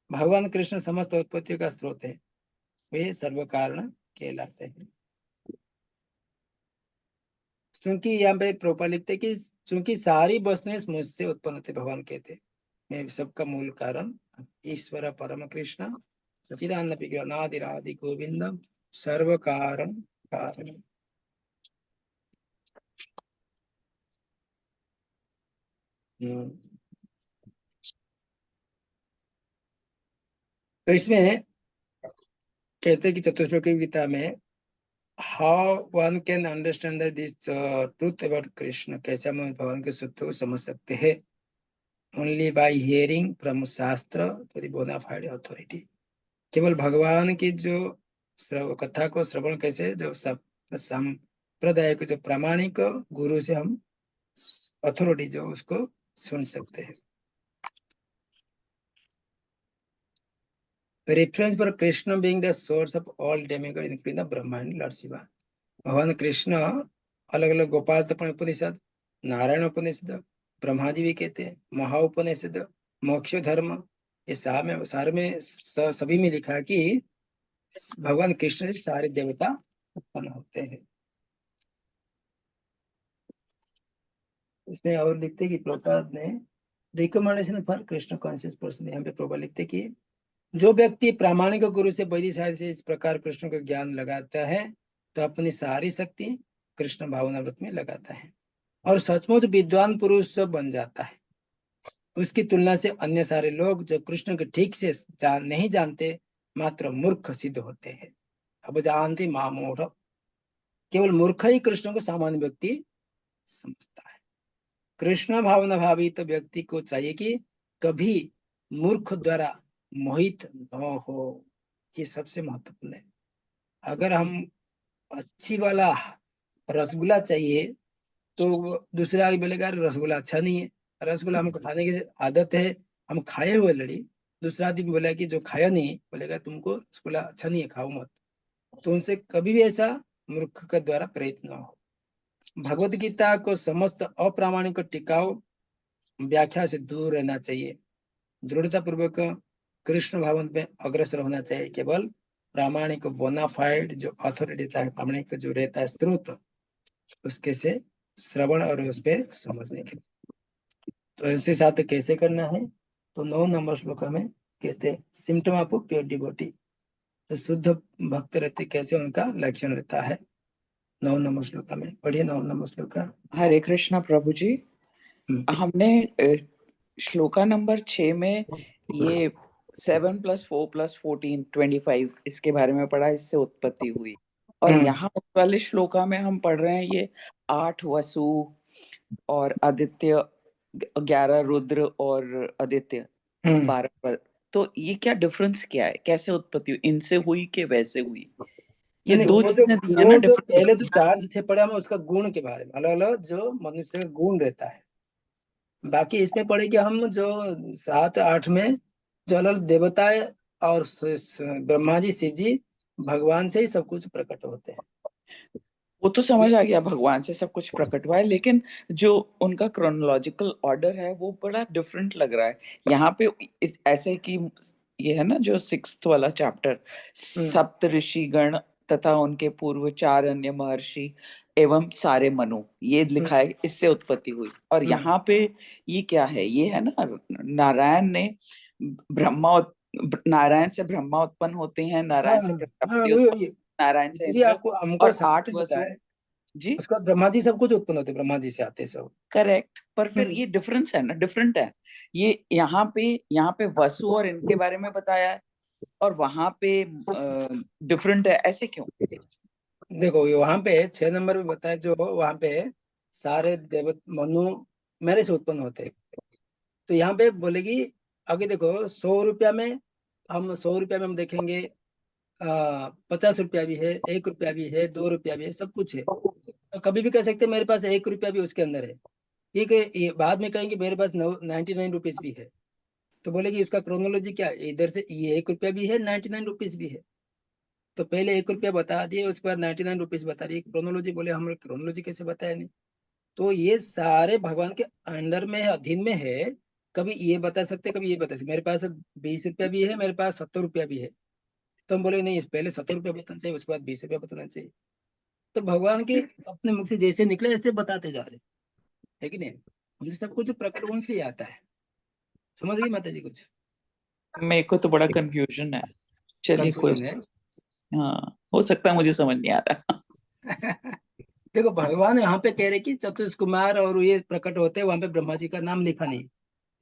भगवान कृष्ण समस्त उत्पत्तियों का स्रोत है, वे सर्व कारण कहलाते हैं। क्योंकि यहाँ पे प्रोपर लिखते कि क्योंकि सारी वस्तुएं मुझसे उत्पन्न होते, भगवान कहते मैं सबका मूल कारण ईश्वर परम कृष्ण सचिदानंद विग्रहनादिरादि गोविंदम सर्व कारण कारण। तो इसमें कहते कि चतुर्श्लोकी गीता में how one can understand this truth about Krishna, कैसे हम भगवान के सत्य को समझ सकते हैं। ओनली बाय हियरिंग फ्रॉम शास्त्र तो द बोना फाइड अथॉरिटी। केवल भगवान की जो कथा को श्रवण कैसे, जो सब संप्रदाय को जो प्रामाणिक गुरु से हम अथॉरिटी जो उसको सुन सकते हैं। Reference for Krishna being the source of all demigod including the Brahma and Lord Shiva. भगवान कृष्ण अलग अलग गोपाल तर्पण उपनिषद, नारायण उपनिषद, ब्रह्मा जी भी कहते हैं, महा उपनिषद, मोक्ष धर्म, ये सारे में सभी में लिखा है कि भगवान कृष्ण से सारे देवता उत्पन्न होते हैं। इसमें और लिखते कि प्रभुपाद ने recommendation for Krishna conscious person, यहाँ पे प्रभुपाद लिखते कि जो व्यक्ति प्रामाणिक गुरु से वैदिक साहित्य से इस प्रकार कृष्ण का ज्ञान लगाता है तो अपनी सारी शक्ति कृष्ण भावना व्रत में लगाता है और सचमुच विद्वान पुरुष बन जाता है। उसकी तुलना से अन्य सारे लोग जो कृष्ण के ठीक से नहीं जानते मात्र मूर्ख सिद्ध होते हैं। अब जानती मामूढ़, केवल मूर्ख ही कृष्ण को सामान्य व्यक्ति समझता है। कृष्ण भावना भावित व्यक्ति को चाहिए कि कभी मूर्ख द्वारा मोहित न हो, ये सबसे महत्वपूर्ण है। अगर हम अच्छी वाला रसगुल्ला चाहिए तो दूसरा आगे बोलेगा रसगुल्ला अच्छा नहीं है, रसगुल्ला हमको खाने की आदत है, हम खाए हुए लड़ी, दूसरा आदमी बोला कि जो खाया नहीं बोलेगा तुमको रसगुल्ला अच्छा नहीं है, खाओ मत। तो उनसे कभी भी ऐसा मूर्ख के द्वारा प्रेरित न हो। भगवत गीता को समस्त अप्रामाणिक टिकाऊ व्याख्या से दूर रहना चाहिए। दृढ़ता पूर्वक कृष्ण भावन में अग्रसर होना चाहिए। केवल प्रामाणिक बोनाफाइड जो अथॉरिटी रहता है, प्रामाणिक जो रहता है स्रोत, उसके से श्रवण और उस पर समझने के। तो इसके साथ कैसे करना है, तो 9 नंबर श्लोक में कहते हैं सिम्टम ऑफ प्योर डिवोटी, तो शुद्ध भक्त रहते कैसे उनका लक्षण रहता है। 9 नंबर श्लोक में पढ़िए। 9 नंबर श्लोक। हरे कृष्णा प्रभु जी, हमने श्लोका नंबर 6 में ये 7 + 4 + 14 25 इसके बारे में पढ़ा, इससे उत्पत्ति हुई। और यहाँ वाले श्लोका में हम पढ़ रहे हैं ये 8 वसु और आदित्य, 11 रुद्र और आदित्य 12 पर। तो ये क्या डिफरेंस क्या है, कैसे उत्पत्ति हुई, इनसे हुई कि वैसे हुई? ये नहीं, दो वो चीजें दी है ना जो पहले जो डिफरेंस। 4 से 6 पढ़े हम उसका गुण के बारे में, अलग अलग जो मनुष्य का गुण रहता है। बाकी इसमें पढ़े कि हम जो 7 8 में जो अलग देवता है और ब्रह्मा जी शिव जी भगवान से ही सब कुछ प्रकट होते हैं। वो तो समझ आ गया, भगवान से सब कुछ प्रकट हुआ है, लेकिन जो उनका क्रोनोलॉजिकल ऑर्डर है वो बड़ा डिफरेंट लग रहा है यहाँ पे। इस ऐसे कि ये है ना जो 6th वाला चैप्टर, सप्त ऋषि गण तथा उनके पूर्व 4 अन्य महर्षि एवं सारे मनु, ये लिखा है इससे उत्पत्ति हुई। और यहाँ पे ये क्या है, ये है ना नारायण ने नारायण से ब्रह्मा उत्पन्न होते हैं, नारायण से प्रजापति उत्पन्न, नारायण से इंद्र, आपको हमको और सब 8 कुछ वसु बताया जी। उसका ब्रह्मा जी सब कुछ उत्पन्न होते, ब्रह्मा जी से आते सब। करेक्ट, पर फिर ये डिफरेंस है ना, डिफरेंट है। ये यहाँ पे वसु और इनके बारे में बताया है और वहां पे डिफरेंट है, ऐसे क्यों? देखो ये वहां पे 6 नंबर में बताया जो वहां पे सारे देव मनु मेरे से उत्पन्न होते, तो यहाँ पे बोलेगी आगे देखो 100 रुपया में हम 100 रुपया में हम देखेंगे 50 रुपया भी है, 1 रुपया भी है, 2 रुपया भी है, सब कुछ है। तो कभी भी कह सकते मेरे पास 1 रुपया भी उसके अंदर है, ठीक है। ये बाद में कहेंगे मेरे पास 99 रुपीज भी है, तो बोलेगी उसका क्रोनोलॉजी क्या है, इधर से ये 1 रुपया भी है, 99 रुपीज भी है। तो पहले 1 रुपया बता दिए, उसके बाद 99 रुपीज बता रही है। क्रोनोलॉजी बोले हम क्रोनोलॉजी कैसे बताया नहीं। तो ये सारे भगवान के अंडर में है, अधीन में है। कभी ये बता सकते, कभी ये बता सकते। मेरे पास 20 रुपया भी है, मेरे पास 70 रुपया भी है, तो हम बोले नहीं पहले 70 रुपया बताना चाहिए, उसके बाद 20 रुपया बताना चाहिए। तो भगवान के अपने मुख से जैसे निकले ऐसे बताते जा रहे, है कि नहीं। हमसे सब कुछ प्रकट उनसे ही आता है। समझ गई माता जी कुछ? मेरे को तो बड़ा कंफ्यूजन है। चलिए कोई, कंफ्यूजन है। हाँ हो सकता है मुझे समझ नहीं आ रहा। देखो भगवान यहाँ पे कह रहे कि चतुष कुमार और ये प्रकट होते हैं, वहां पे ब्रह्मा जी का नाम लिखा नहीं,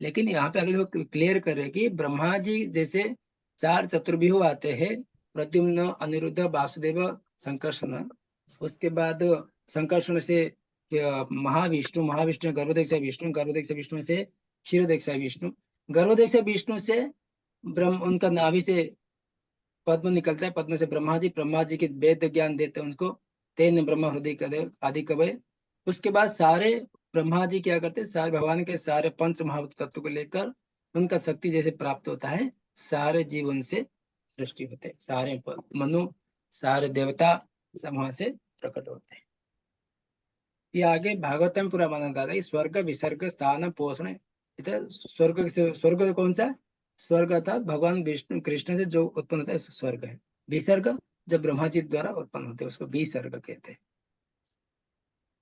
लेकिन यहाँ पे अगले वो क्लियर कर रहे कि ब्रह्मा जी जैसे 4 चतुर्व्यूह आते हैं, प्रद्युम्न, अनिरुद्ध, वासुदेव, संकर्षण। उसके बाद संकर्षण से महाविष्णु, महाविष्णु गर्भोदक से विष्णु, गर्भोदक से विष्णु से क्षीरोदक से विष्णु, गर्भोदक से विष्णु से ब्रह्म, उनका नाभि से पद्म निकलता है, पद्म से ब्रह्मा जी, ब्रह्मा जी के वेद ज्ञान देते हैं उनको, तेन ब्रह्म हृदय कदे आदि कवय। उसके बाद सारे ब्रह्मा जी क्या करते हैं, सारे भगवान के सारे पंच महाभूत तत्व को लेकर उनका शक्ति जैसे प्राप्त होता है, सारे जीवन से सृष्टि होते हैं, सारे मनु, सारे देवता सब वहां से प्रकट होते हैं। ये आगे भागवत में पूरा माना जाता है। स्वर्ग विसर्ग स्थान पोषण, इधर स्वर्ग से, स्वर्ग कौन सा? स्वर्ग अर्थात भगवान विष्णु कृष्ण से जो उत्पन्न होता है स्वर्ग है। विसर्ग जब ब्रह्मा जी द्वारा उत्पन्न होते हैं उसको विसर्ग कहते हैं।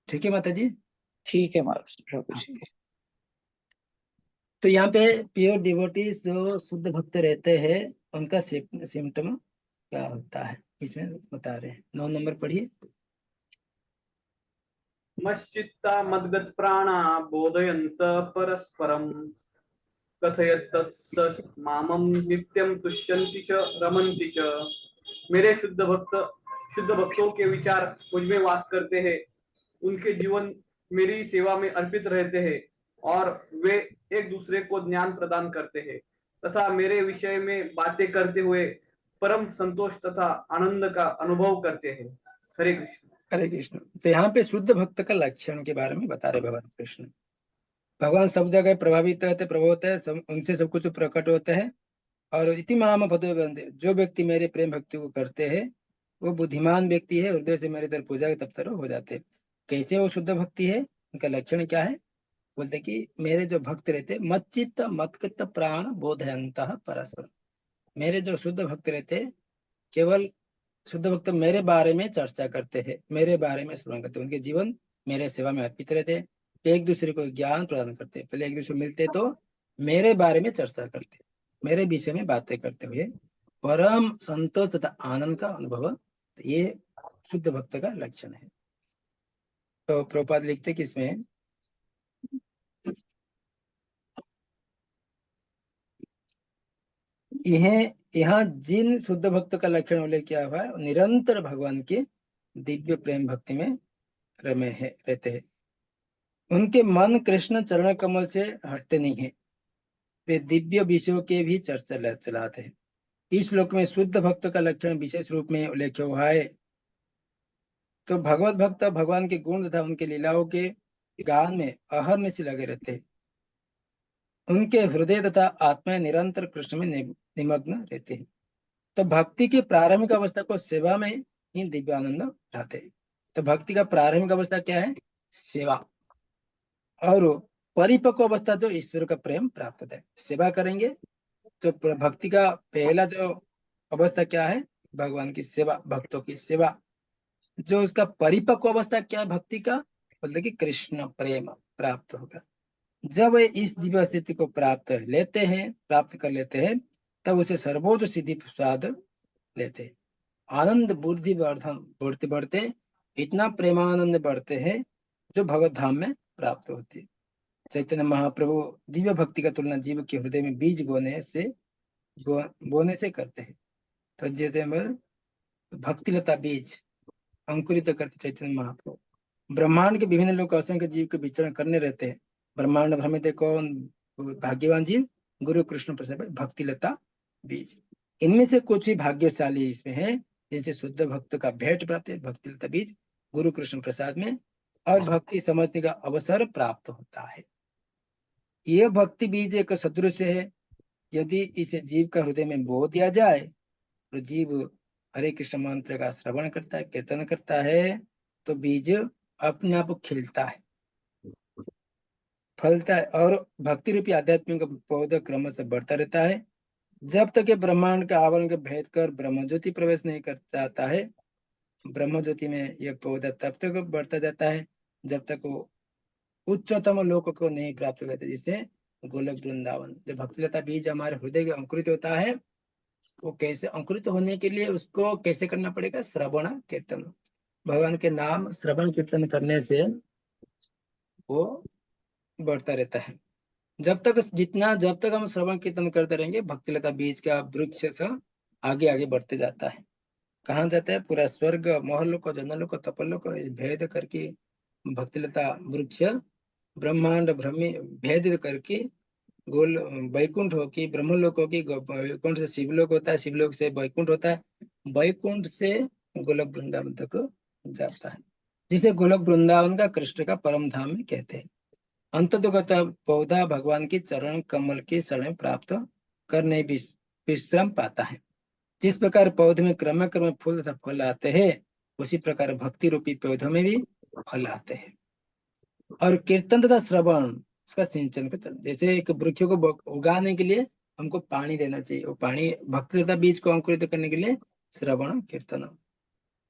ठीक है माता जी। ठीक है प्रभु जी। तो यहाँ पे प्योर डिवोटीज जो शुद्ध भक्त रहते हैं उनका सिम्टम क्या होता है इसमें बता रहे हैं। 9 नंबर पढ़िए। मश्चित्ता मद्गत प्राणा बोधयन्त परस्परम कथयत स मामम नित्यम तुष्यन्ति च रमन्ति च। मेरे शुद्ध भक्तों के विचार मुझ में वास करते हैं, उनके जीवन मेरी सेवा में अर्पित रहते हैं और वे एक दूसरे को ज्ञान प्रदान करते हैं तथा मेरे विषय में बातें करते हुए परम संतोष तथा आनंद का अनुभव करते हैं। हरे कृष्ण। हरे कृष्ण। तो यहाँ पे शुद्ध भक्त का लक्षण के बारे में बता रहे भगवान कृष्ण। भगवान सब जगह प्रभावित होते, प्रभु होते हैं, उनसे सब कुछ प्रकट होते हैं। और इति माम भदो बंदे, जो व्यक्ति मेरे प्रेम भक्ति को करते हैं वो बुद्धिमान व्यक्ति है, हृदय से मेरे तरफ पूजा के तत्पर हो जाते हैं। कैसे वो शुद्ध भक्ति है, उनका लक्षण क्या है? बोलते कि मेरे जो भक्त रहते मच्चित्त मत्कृत प्राण बोधयंत परस्पर। मेरे जो शुद्ध भक्त रहते केवल शुद्ध भक्त मेरे बारे में चर्चा करते हैं, मेरे बारे में श्रवण करते हैं, उनके जीवन मेरे सेवा में अर्पित रहते हैं, एक दूसरे को ज्ञान प्रदान करते हैं। पहले एक दूसरे मिलते तो मेरे बारे में चर्चा करते, मेरे विषय में बातें करते हुए परम संतोष तथा आनंद का अनुभव, ये शुद्ध भक्त का लक्षण है। तो प्रभुपाद लिखते कि इसमें यहाँ जिन शुद्ध भक्त का लक्षण उल्लेख किया हुआ है निरंतर भगवान के दिव्य प्रेम भक्ति में रमे है, रहते हैं। उनके मन कृष्ण चरण कमल से हटते नहीं है, वे दिव्य विषयों के भी चर्चा चलाते हैं। इस श्लोक में शुद्ध भक्त का लक्षण विशेष रूप में उल्लेख हुआ है। तो भगवत भक्त भगवान के गुण तथा उनके लीलाओं के गान में अहर्निश से लगे रहते हैं। उनके हृदय तथा आत्मा निरंतर कृष्ण में निमग्न रहते हैं। तो भक्ति की प्रारंभिक अवस्था को सेवा में ही दिव्य आनंद उठाते हैं। तो भक्ति का प्रारंभिक अवस्था क्या है? सेवा। और परिपक्व अवस्था जो ईश्वर का प्रेम प्राप्त होता है, सेवा करेंगे तो भक्ति का पहला जो अवस्था क्या है? भगवान की सेवा, भक्तों की सेवा। जो उसका परिपक्व अवस्था क्या है भक्ति का? बोलते कि कृष्ण प्रेम प्राप्त होगा। जब वे इस दिव्य स्थिति को प्राप्त कर लेते हैं तब उसे सर्वोच्च सिद्धि स्वाद लेते हैं। आनंद बुद्धि वर्धन बढ़ते बढ़ते इतना प्रेमानंद बढ़ते हैं जो भगवत धाम में प्राप्त होते हैं। चैतन्य महाप्रभु दिव्य भक्ति का तुलना जीव के हृदय में बीज बोने से करते हैं। तो जैसे भक्ति लता बीज अंकुरित करते चैतन्य महाप्रभु। ब्रह्मांड के विभिन्न लोग असंख्य जीव के विचरण करने रहते हैं। ब्रह्मांड भ्रमित कौन? भाग्यवान जीव, गुरु कृष्ण प्रसाद भक्ति लता बीज। इनमें से कुछ ही भाग्यशाली इसमें है जिनसे शुद्ध भक्त का भेंट प्राप्त है, भक्ति लता बीज गुरु कृष्ण प्रसाद में, और भक्ति समझने का अवसर प्राप्त होता है। यह भक्ति बीज एक सदृश है। यदि इसे जीव का हृदय में बो दिया जाए तो जीव हरे कृष्ण मंत्र का श्रवण करता है, कीर्तन करता है, तो बीज अपने आप खिलता है, फलता है और भक्ति रूपी आध्यात्मिक पौधा क्रम से बढ़ता रहता है। जब तक ये ब्रह्मांड के आवरण के भेद कर ब्रह्म ज्योति प्रवेश नहीं कर जाता है, ब्रह्म ज्योति में यह पौधा तब तक बढ़ता जाता है जब तक वो उच्चतम लोक को नहीं प्राप्त करते, जिससे गोलक वृंदावन। जब भक्तिलता बीज हमारे हृदय के अंकुरित होता है, वो कैसे अंकुरित होने के लिए उसको कैसे करना पड़ेगा? श्रवण कीर्तन। भगवान के नाम श्रवण कीर्तन करने से वो बढ़ता रहता है। जब तक हम श्रवण कीर्तन करते रहेंगे भक्तिलता बीज का वृक्ष से आगे आगे बढ़ते जाता है। कहाँ जाता है? पूरा स्वर्ग मोहलोक जनलोक तपलोक भेद करके भक्तिलता वृक्ष ब्रह्मांड भ्रमि भेद करके गोल वैकुंठ हो कि ब्रह्मलोक हो कि वैकुंठ से शिवलोक होता है, शिवलोक से वैकुंठ होता है, वैकुंठ से गोलक वृंदावन तक जाता है, जिसे गोलक वृंदावन का कृष्ण का परम धाम में कहते हैं। अंततोगत पौधा भगवान की चरण कमल की शरण प्राप्त करने विश्राम पाता है। जिस प्रकार पौधे में क्रम फूल तथा फल आते हैं, उसी प्रकार भक्ति रूपी पौधों में भी फल आते हैं। और कीर्तन तथा श्रवण उसका सिंचन करता है। जैसे एक वृक्ष को उगाने के लिए हमको पानी देना चाहिए, वो पानी भक्ति तथा बीज को अंकुरित करने के लिए श्रवण कीर्तन।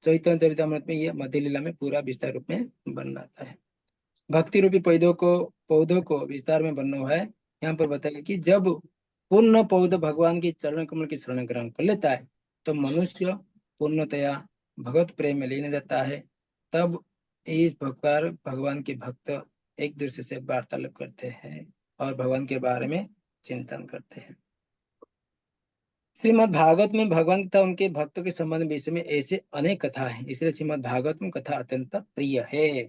चैतन्य चरितमृत में यह मध्य लीला में पूरा विस्तार रूप में वर्णन आता है। भक्ति रूपी पौधों को विस्तार में वर्णन हुआ है। यहाँ पर बताया कि जब पूर्ण पौध भगवान की चरण कमल की शरण ग्रहण कर लेता है तो मनुष्य पूर्णतया भगवत प्रेम में लीन जाता है। तब इस प्रकार भगवान के भक्त एक दूसरे से वार्तालाप करते हैं और भगवान के बारे में चिंतन करते हैं। श्रीमद् भागवत में भगवान तथा उनके भक्तों के संबंध विषय में ऐसे अनेक कथा है, इसलिए श्रीमद् भागवत में कथा अत्यंत प्रिय है।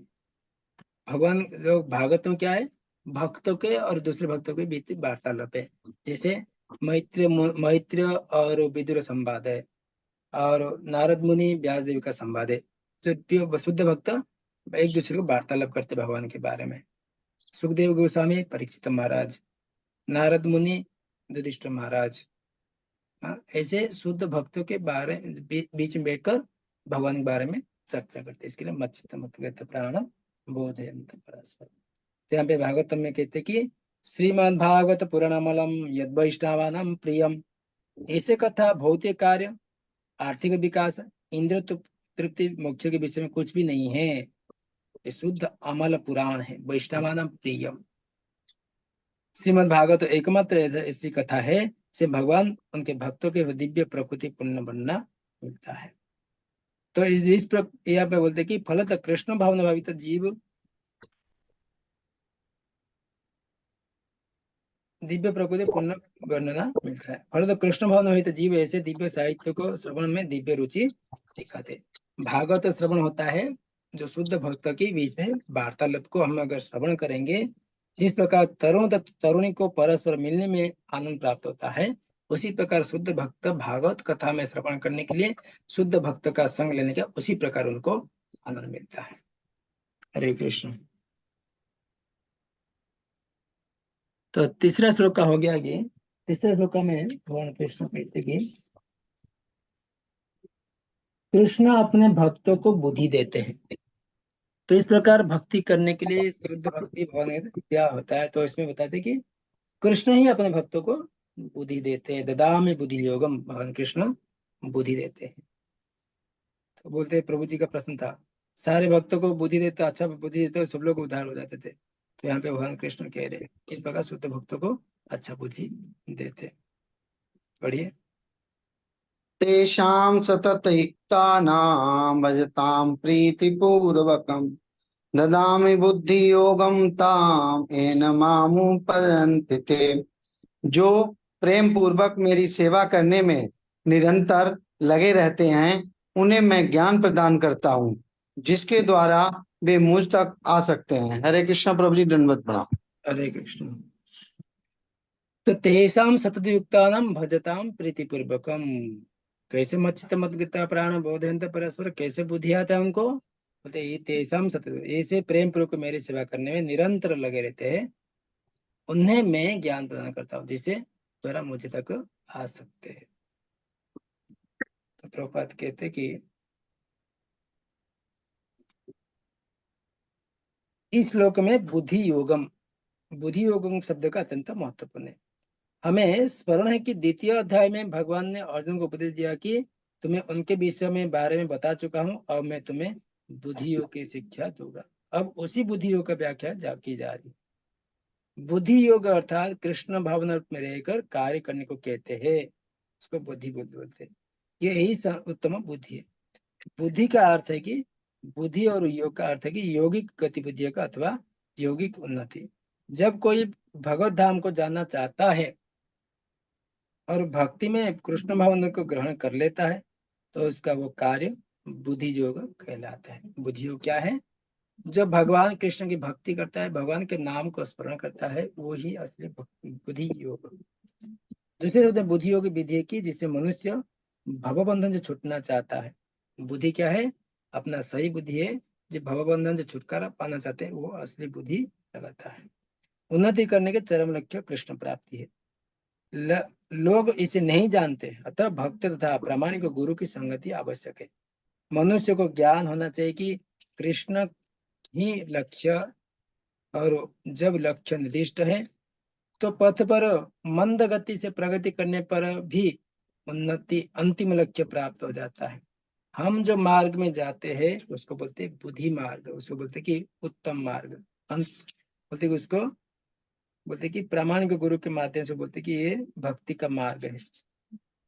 भगवान जो भागवत में क्या है, भक्तों के और दूसरे भक्तों के बीच वार्तालाप है। जैसे मैत्र और विदुर संवाद है, और नारद मुनि व्यास देव का संवाद है। जो शुद्ध भक्त एक दूसरे को वार्तालाप करते भगवान के बारे में। सुखदेव गोस्वामी परीक्षित महाराज, नारद मुनि युधिष्ठिर महाराज, ऐसे शुद्ध भक्तों के बारे बीच में बैठकर भगवान के बारे में चर्चा करते। इसके लिए मच्चित प्राण बोधयन्त परस्पर। तो यहाँ पे भागवतम में कहते कि श्रीमद् भागवत पुराणमलम यद वैष्णवानां प्रियम। ऐसे कथा भौतिक कार्य, आर्थिक विकास, इंद्र तृप्ति, मोक्ष के विषय में कुछ भी नहीं है। ये शुद्ध अमल पुराण है, वैष्णवानां प्रियम। श्रीमद् भागवत एकमात्र ऐसी कथा है से भगवान उनके भक्तों के दिव्य प्रकृति पुण्य बनना मिलता है। तो इस यहाँ पे बोलते कि फलत कृष्ण भावना भावित जीव दिव्य प्रकृति पुण्य वर्णना मिलता है। फलत कृष्ण भावना भावित जीव ऐसे दिव्य साहित्य को श्रवण में दिव्य रुचि दिखाते। भागवत श्रवण होता है जो शुद्ध भक्त के बीच में वार्तालाप को हम अगर श्रवण करेंगे, जिस प्रकार तरुण तरुणी को परस्पर मिलने में आनंद प्राप्त होता है, उसी प्रकार शुद्ध भक्त भागवत कथा में श्रवण करने के लिए शुद्ध भक्त का संग लेने का उसी प्रकार उनको आनंद मिलता है। हरे कृष्ण। तो तीसरा श्लोक का हो गया। ये तीसरे श्लोक में भगवान कृष्ण कहते कि कृष्ण अपने भक्तों को बुद्धि देते हैं। तो इस प्रकार भक्ति करने के लिए शुद्ध भक्ति भगवान क्या होता है, तो इसमें बताते कि कृष्ण ही अपने भक्तों को बुद्धि देते हैं। ददामि बुद्धि योगम, भगवान कृष्ण बुद्धि देते हैं। तो बोलते हैं, प्रभु जी का प्रश्न था, सारे भक्तों को बुद्धि देते, अच्छा बुद्धि देते, सब लोग उद्धार हो जाते थे। तो यहाँ पे भगवान कृष्ण कह रहे हैं इस प्रकार शुद्ध भक्तों को अच्छा बुद्धि देते। पढ़िए। तेषां सततयुक्तानां भजतां प्रीतिपूर्वकं ददामि बुद्धियोगं तां येन मामुपयन्ति ते। जो प्रेम पूर्वक मेरी सेवा करने में निरंतर लगे रहते हैं, उन्हें मैं ज्ञान प्रदान करता हूँ, जिसके द्वारा वे मुझ तक आ सकते हैं। हरे कृष्ण प्रभु जी, दंडवत प्रणाम। हरे कृष्ण। तो तेषां सततयुक्तानां भजतां प्रीतिपूर्वकम, कैसे मच्चित मद्गता प्राण बोधयन्त परस्पर, कैसे बुद्धि आता है उनको, बोलते ये तेषां सतत, ऐसे प्रेम पूर्वक मेरी सेवा करने में निरंतर लगे रहते हैं, उन्हें मैं ज्ञान प्रदान करता हूँ, जिससे द्वारा मुझे तक आ सकते हैं। तो प्रभुपाद कहते कि इस श्लोक में बुद्धि योगम शब्द का अत्यंत महत्वपूर्ण है। हमें स्मरण है कि द्वितीय अध्याय में भगवान ने अर्जुन को उपदेश दिया कि तुम्हें उनके विषय में बारे में बता चुका हूँ, और मैं तुम्हें बुद्धि योग की शिक्षा दूंगा। अब उसी बुद्धि योग का व्याख्या की जा रही है। बुद्धि योग अर्थात कृष्ण भावना में रहकर कार्य करने को कहते हैं, उसको बुद्धि बोलते हैं। यही उत्तम बुद्धि है। बुद्धि का अर्थ है कि बुद्धि, और योग का अर्थ है कि यौगिक गतिविधियों का अथवा यौगिक उन्नति। जब कोई भगवत धाम को जानना चाहता है और भक्ति में कृष्ण भावना को ग्रहण कर लेता है, तो उसका वो कार्य बुद्धि योग कहलाता है। बुद्धि योग क्या है? जो भगवान कृष्ण की भक्ति करता है, भगवान के नाम को स्मरण करता है, वो ही असली बुद्धि योग। दूसरे होते बुद्धि योग विधि की, जिससे मनुष्य भवबंधन से छूटना चाहता है। बुद्धि क्या है? अपना सही बुद्धि है। जो भवबंधन से छुटकारा पाना चाहते हैं, वो असली बुद्धि लगाता है। उन्नति करने के चरम लक्ष्य कृष्ण प्राप्ति है। लोग इसे नहीं जानते, अतः भक्त तथा प्रामाणिक गुरु की संगति आवश्यक है। मनुष्य को ज्ञान होना चाहिए कि कृष्ण ही लक्ष्य, और जब लक्ष्य निर्दिष्ट है तो पथ पर मंद गति से प्रगति करने पर भी उन्नति अंतिम लक्ष्य प्राप्त हो जाता है। हम जो मार्ग में जाते हैं उसको बोलते हैं बुद्धि मार्ग, उसको बोलते कि उत्तम मार्ग, बोलते कि उसको बोलते कि प्रामाणिक गुरु के माध्यम से बोलते कि ये भक्ति का मार्ग है।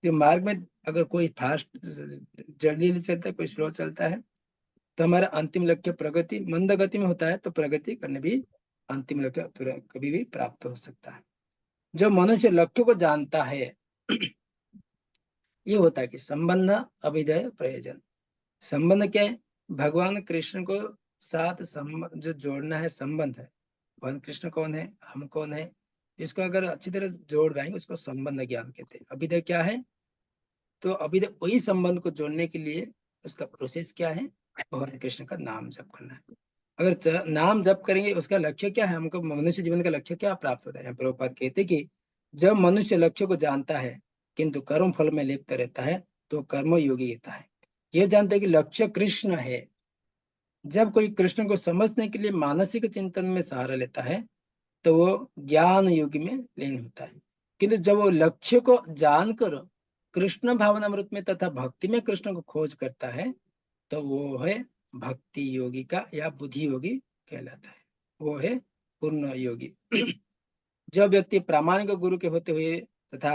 ये मार्ग में अगर कोई फास्ट जल्दी चलता है, कोई स्लो चलता है, तो हमारा अंतिम लक्ष्य प्रगति मंद गति में होता है, तो प्रगति करने भी अंतिम लक्ष्य तुरंत कभी भी प्राप्त हो सकता है। जो मनुष्य लक्ष्य को जानता है ये होता है कि संबंध अभिदय प्रयोजन। संबंध क्या है? भगवान कृष्ण को साथ जो जोड़ना है संबंध है। भगवान कृष्ण कौन है, हम कौन है, इसको अगर अच्छी तरह जोड़ पाएंगे उसको संबंध ज्ञान कहते हैं। अभिदय क्या है? तो अभिदय वही संबंध को जोड़ने के लिए उसका प्रोसेस क्या है? भगवान कृष्ण का नाम जप करना है। अगर नाम जप करेंगे उसका लक्ष्य क्या है, हमको मनुष्य जीवन का लक्ष्य क्या प्राप्त होता है? प्रभुपाद कहते कि जब मनुष्य लक्ष्य को जानता है किंतु कर्म फल में लिप्त रहता है तो कर्म योगी रहता है। ये जानते हैं कि लक्ष्य कृष्ण है। जब कोई कृष्ण को समझने के लिए मानसिक चिंतन में सहारा लेता है तो वो ज्ञान युग में लीन होता है। किंतु जब वो लक्ष्य को जानकर कृष्ण भावनामृत में तथा भक्ति में कृष्ण को खोज करता है तो वो है भक्ति योगी का या बुद्धि योगी कहलाता है, वो है पूर्ण योगी। जो व्यक्ति प्रामाणिक गुरु के होते हुए तथा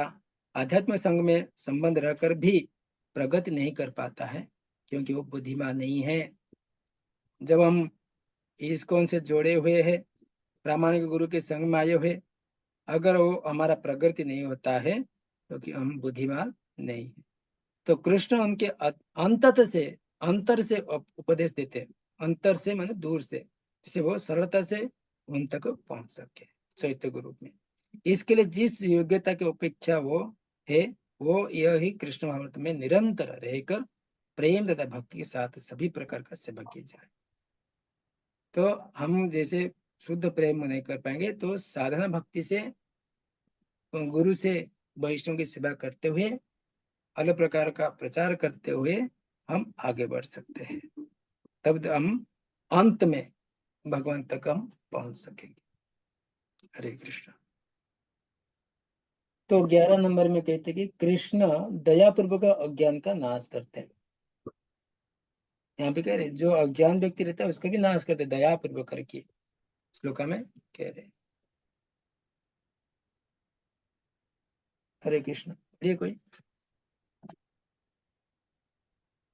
आध्यात्म संघ में संबंध रहकर भी प्रगति नहीं कर पाता है क्योंकि वो बुद्धिमान नहीं है। जब हम इस्कॉन से जोड़े हुए हैं, प्रामाणिक गुरु के संग में आए हुए, अगर वो हमारा प्रगति नहीं होता है क्योंकि हम बुद्धिमान नहीं है। तो कृष्ण उनके अंतर से उपदेश देते हैं। अंतर से माने दूर से, जिससे वो सरलता से उन तक पहुंच सके चैत्य गुरु में। इसके लिए जिस योग्यता की अपेक्षा वो है वो यह ही कृष्ण भावनामृत में निरंतर रहकर प्रेम तथा भक्ति के साथ सभी प्रकार का सेवा किया जाए। तो हम जैसे शुद्ध प्रेम नहीं कर पाएंगे तो साधना भक्ति से गुरु से वैष्णव की सेवा करते हुए अलग प्रकार का प्रचार करते हुए हम आगे बढ़ सकते हैं। तब हम अंत में भगवान तक हम पहुंच सकेंगे। हरे कृष्ण। तो 11 नंबर में कहते कि कृष्ण दयापूर्वक अज्ञान का नाश करते हैं। यहाँ पे कह रहे जो अज्ञान व्यक्ति रहता है उसका भी नाश करते दयापूर्वक करके, श्लोका में कह रहे। हरे कृष्ण। ये कोई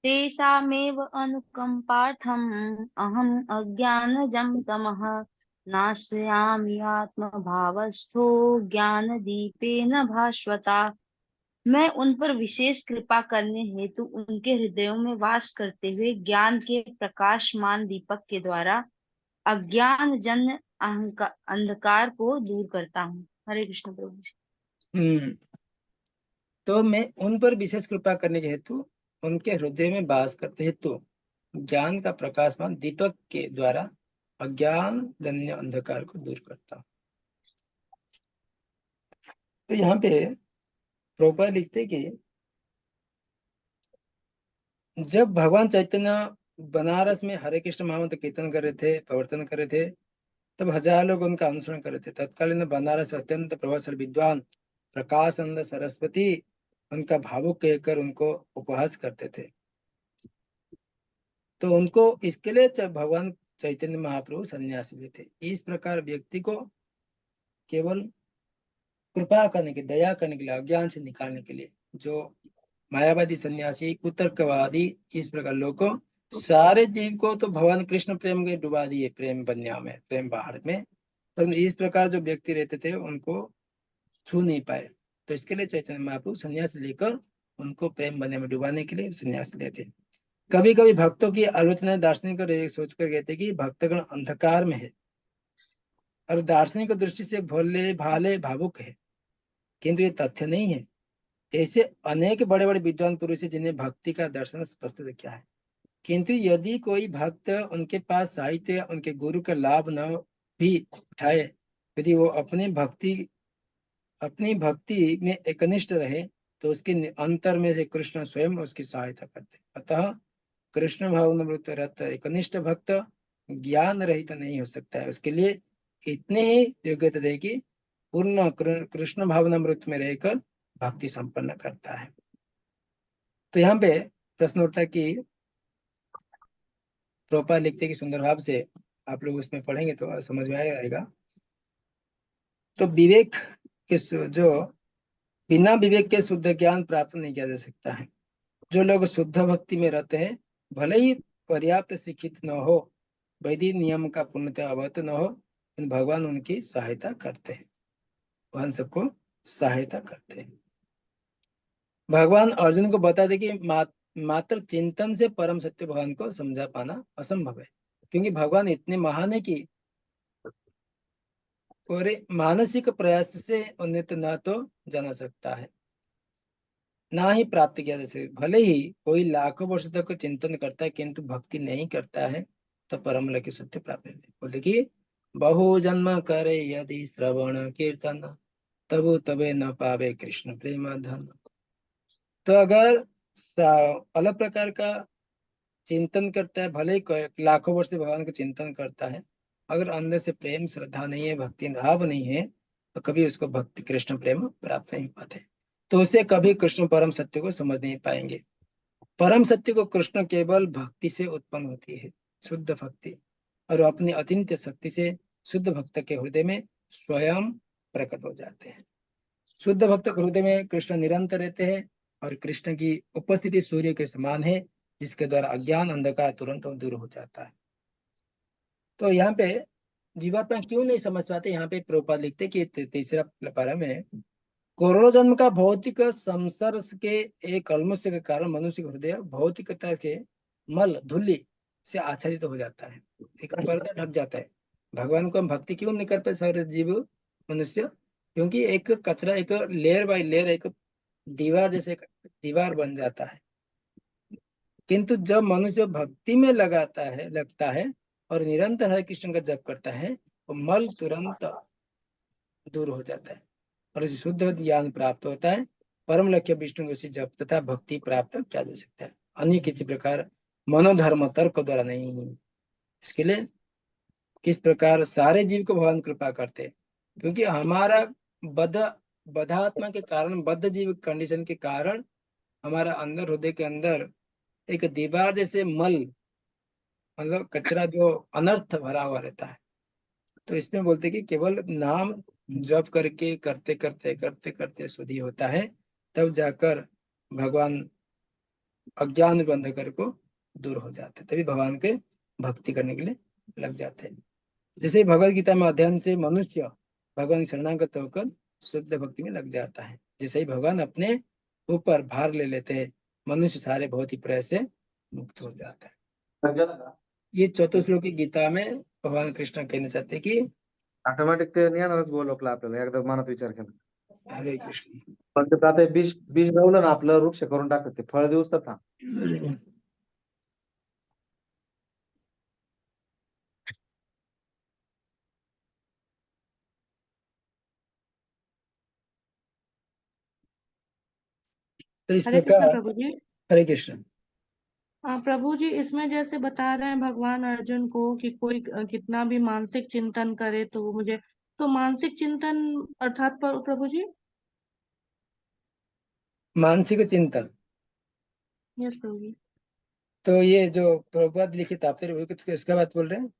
तेषामेव अनुकम्पार्थम् अहम् अज्ञानजं तमः नाशयामि आत्मभावस्थो ज्ञानदीपेन भास्वता। मैं उन पर विशेष कृपा करने हेतु उनके हृदयों में वास करते हुए ज्ञान के प्रकाशमान दीपक के द्वारा अज्ञान जन्य अंधकार को दूर करता हूँ। हरे कृष्ण प्रभु जी। तो मैं उन पर विशेष कृपा करने के हेतु उनके हृदय में वास करते हेतु ज्ञान का प्रकाशमान दीपक के द्वारा अज्ञान जन्य अंधकार को दूर करता हूँ। तो यहाँ पे प्रोपर लिखते कि जब भगवान चैतन्य बनारस में हरे कृष्ण महामंत्र कीर्तन कर रहे थे, प्रवर्तन कर रहे थे, तब हजार लोग उनका अनुसरण कर रहे थे। तत्कालीन बनारस अत्यंत प्रभावशाली विद्वान प्रकाशानंद सरस्वती उनका भावुक कहकर उनको उपहास करते थे। तो उनको इसके लिए भगवान चैतन्य महाप्रभु सन्यासी लेते। इस प्रकार व्यक्ति को केवल कृपा करने के, दया करने के लिए, अज्ञान से निकालने के लिए, जो मायावादी सन्यासी कुतर्कवादी इस प्रकार लोग को सारे जीव को तो भगवान कृष्ण प्रेम के डुबा दिए, प्रेम बन्या में, प्रेम पहाड़ में, पर इस प्रकार जो व्यक्ति रहते थे उनको छू नहीं पाए। तो इसके लिए चैतन्य महाप्रभु सन्यास लेकर उनको प्रेम बन्या में डुबाने के लिए सन्यास लेते। कभी कभी भक्तों की आलोचना दार्शनिक सोचकर कहते कि भक्तगण अंधकार में है और दार्शनिक दृष्टि से भोले भाले भावुक है, किंतु ये तथ्य नहीं है। ऐसे अनेक बड़े बड़े विद्वान पुरुष हैं जिन्हें भक्ति का दर्शन स्पष्ट किया है, किंतु यदि कोई भक्त उनके पास साहित्य उनके गुरु का लाभ न भी उठाए, यदि वो अपनी भक्ति में एकनिष्ठ रहे तो उसके अंतर में से कृष्ण स्वयं उसकी सहायता करते। अतः कृष्ण भावनामृत रत एकनिष्ठ भक्त ज्ञान रहित नहीं हो सकता है। उसके लिए इतने ही योग्यता देगी, पूर्ण कृष्ण भावनामृत में रहकर भक्ति संपन्न करता है। तो यहाँ पे प्रश्न उठता है कि प्रोपा लिखते कि सुंदर भाव से, आप लोग उसमें पढ़ेंगे तो समझ में आएगा। तो विवेक के जो बिना विवेक के शुद्ध ज्ञान प्राप्त नहीं किया जा सकता है। जो लोग शुद्ध भक्ति में रहते हैं, भले ही पर्याप्त शिक्षित न हो, वैदिक नियम का पूर्णतः अवगत न हो, लेकिन भगवान उनकी सहायता करते हैं, भगवान सबको सहायता करते हैं। भगवान अर्जुन को बता दे कि मात्र चिंतन से परम सत्य भगवान को समझा पाना असंभव है, क्योंकि भगवान इतने महान है कि और मानसिक प्रयास से उन्हें तो ना तो जाना सकता है, ना ही प्राप्त किया जा सकता। भले ही कोई लाखों वर्ष तक चिंतन करता है, किंतु भक्ति नहीं करता है, तो परम लक्ष्य सत्य प्राप्त नहीं। बोलते कि बहु जन्म करे यदि श्रवण कीर्तन, तबु तबे न पावे कृष्ण प्रेम धन। तो अगर अलग प्रकार का चिंतन करता है, भले ही लाखों वर्ष से भगवान का चिंतन करता है, अगर अंदर से प्रेम श्रद्धा नहीं है, भक्ति भाव नहीं है, तो कभी उसको भक्ति कृष्ण प्रेम प्राप्त नहीं पाते, तो उसे कभी कृष्ण परम सत्य को समझ नहीं पाएंगे। परम सत्य को कृष्ण केवल भक्ति से उत्पन्न होती है, शुद्ध भक्ति, और अपनी अचिंत्य शक्ति से शुद्ध भक्त के हृदय में स्वयं प्रकट हो जाते हैं। शुद्ध भक्त के हृदय में कृष्ण निरंतर रहते हैं, और कृष्ण की उपस्थिति सूर्य के समान है, जिसके द्वारा अज्ञान अंधकार तुरंत दूर हो जाता है। तो यहाँ पे जीवात्मा क्यों नहीं समझ पाते, यहाँ पे प्रभुपाद लिखते कि तीसरा पारा में, करोड़ों जन्म का भौतिक संसर्ग के एक कल्मश के कारण मनुष्य का हृदय भौतिकता के मल धूलि से आच्छादित हो जाता है, एक पर्दा ढक जाता है। भगवान को हम भक्ति क्यों नहीं कर पाते सारे जीव मनुष्य, क्योंकि एक कचरा, एक लेयर बाय लेयर, एक दीवार जैसे एक दीवार बन जाता है। किंतु जब मनुष्य भक्ति में लगता है और निरंतर हरे कृष्ण का जप करता है, तो मल तुरंत दूर हो जाता है और उसे शुद्ध ज्ञान प्राप्त होता है। परम लक्ष्य विष्णु को जप तथा भक्ति प्राप्त किया जा सकता है, अन्य किसी प्रकार मनोधर्म तर्क द्वारा नहीं। इसके लिए किस प्रकार सारे जीव को भगवान कृपा करते हैं, क्योंकि हमारा बद्धात्मा के कारण, बद्ध जीव कंडीशन के कारण, हमारा अंदर हृदय के अंदर एक दीवार जैसे मल, मतलब कचरा जो अनर्थ भरा हुआ रहता है। तो इसमें बोलते कि केवल नाम जप करके करते करते करते करते शुद्धि होता है, तब जाकर भगवान अज्ञान अंधकार को दूर हो जाते हैं, तभी भगवान के भक्ति करने के लिए लग जाते हैं। जैसे भगवत गीता में अध्ययन से मनुष्य भगवान शरणागत होकर शुद्ध भक्ति में लग जाता है। जैसे ही भगवान अपने ऊपर भार ले लेते हैं, मनुष्य सारे बहुत ही प्रयास से मुक्त हो जाता है। ये चौथे श्लोक की गीता में भगवान कृष्ण कहना चाहते हैं कि ऑटोमॅटिक ते येणारच बोलवलं आपल्याला, एकदा मनात विचार केला. हरे कृष्ण। पण ते आता बीज बीज लावलं ना, आपलं वृक्ष करून टाकतात ते, फळ देऊस तर थांब. तो इस हरे कृष्ण प्रकार प्रभु जी। हरे कृष्ण। प्रभु जी, इसमें जैसे बता रहे हैं भगवान अर्जुन को कि कोई कितना भी मानसिक चिंतन करे तो मुझे, तो मानसिक चिंतन अर्थात प्रभु जी? मानसिक चिंतन, यस प्रभु जी। तो ये जो प्रभुपाद लिखित आप इसका बात बोल रहे हैं?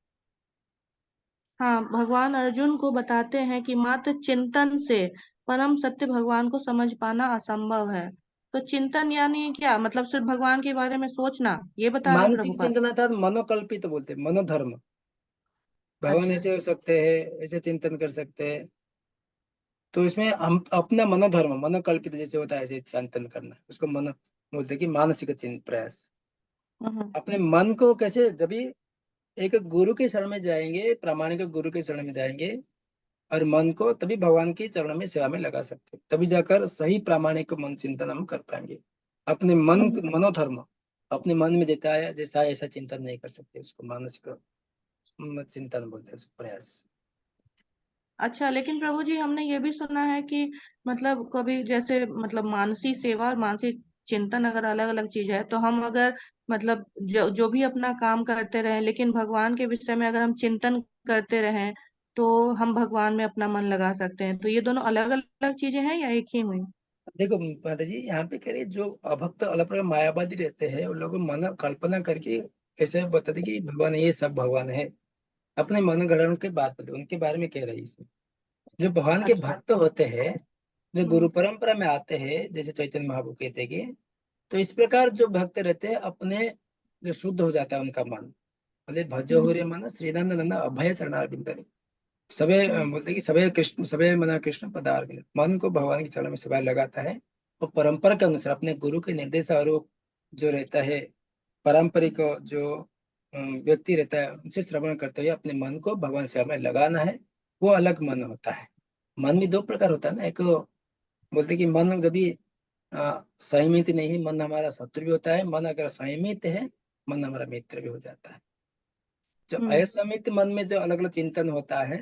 हाँ, भगवान अर्जुन को बताते हैं कि मात्र चिंतन से परम सत्य भगवान को समझ पाना असंभव है। तो चिंतन यानी क्या, मतलब सिर्फ भगवान के बारे में सोचना, ये बता रहे हैं मानसिक प्रभुपाद? चिंतन अर्थात मनोकल्पित बोलते हैं, मनोधर्म। भगवान अच्छा। ऐसे हो सकते हैं, ऐसे चिंतन कर सकते हैं, तो इसमें हम अपना मनोधर्म, मनोकल्पित जैसे होता है ऐसे चिंतन करना, उसको मन बोलते हैं कि मानसिक प्रयास। अपने मन को कैसे, जब भी एक गुरु के शरण में जाएंगे, प्रामाणिक गुरु के शरण में जाएंगे और मन को तभी भगवान के चरणों में सेवा में लगा सकते हैं, तभी जाकर सही प्रामाणिक मन चिंतन हम कर पाएंगे। अपने मनोधर्म अपने मन में जैसा है जैसा ऐसा चिंतन नहीं कर सकते, उसको मानसिक चिंतन बोलते हैं, उसको प्रयास। अच्छा, लेकिन प्रभु जी हमने ये भी सुना है कि मतलब कभी जैसे मतलब मानसी सेवा और मानसिक चिंतन अगर अलग अलग चीज है, तो हम अगर मतलब जो भी अपना काम करते रहें, लेकिन भगवान के विषय में अगर हम चिंतन करते रहें तो हम भगवान में अपना मन लगा सकते हैं। तो ये दोनों अलग अलग चीजें हैं या एक ही हुई? देखो माता जी, यहाँ पे कह रहे जो अभक्त अलग प्रकार मायावादी रहते हैं, उन लोग मन कल्पना करके ऐसे बताते कि भगवान, ये सब भगवान है, अपने मन गढ़ के बात बताते, उनके बारे में कह रही है इसमें। जो भगवान के अच्छा। भक्त होते हैं, जो गुरु हम्म परंपरा में आते हैं, जैसे चैतन्य महाप्रभु कहते हैं कि, तो इस प्रकार जो भक्त रहते हैं, अपने जो शुद्ध हो जाता है उनका मन, बोले भजो हो हम्म रे मन श्रीनंद नंद अभय चरणारविंद। सबे बोलते हैं कि सबे कृष्ण, सबे मना कृष्ण पदार्थ, मन को भगवान के चरण में सबा लगाता है, और परंपरा के अनुसार अपने गुरु के निर्देश और जो रहता है पारंपरिक जो व्यक्ति रहता है, उनसे श्रवण करते हुए अपने मन को भगवान सेवा में लगाना है। वो अलग मन होता है। मन भी दो प्रकार होता है ना, एक बोलते कि मन जब भी संयमित नहीं, मन हमारा शत्रु भी होता है, मन अगर संयमित है, मन हमारा मित्र भी हो जाता है। जो हम्म असमित मन में जो अलग अलग चिंतन होता है,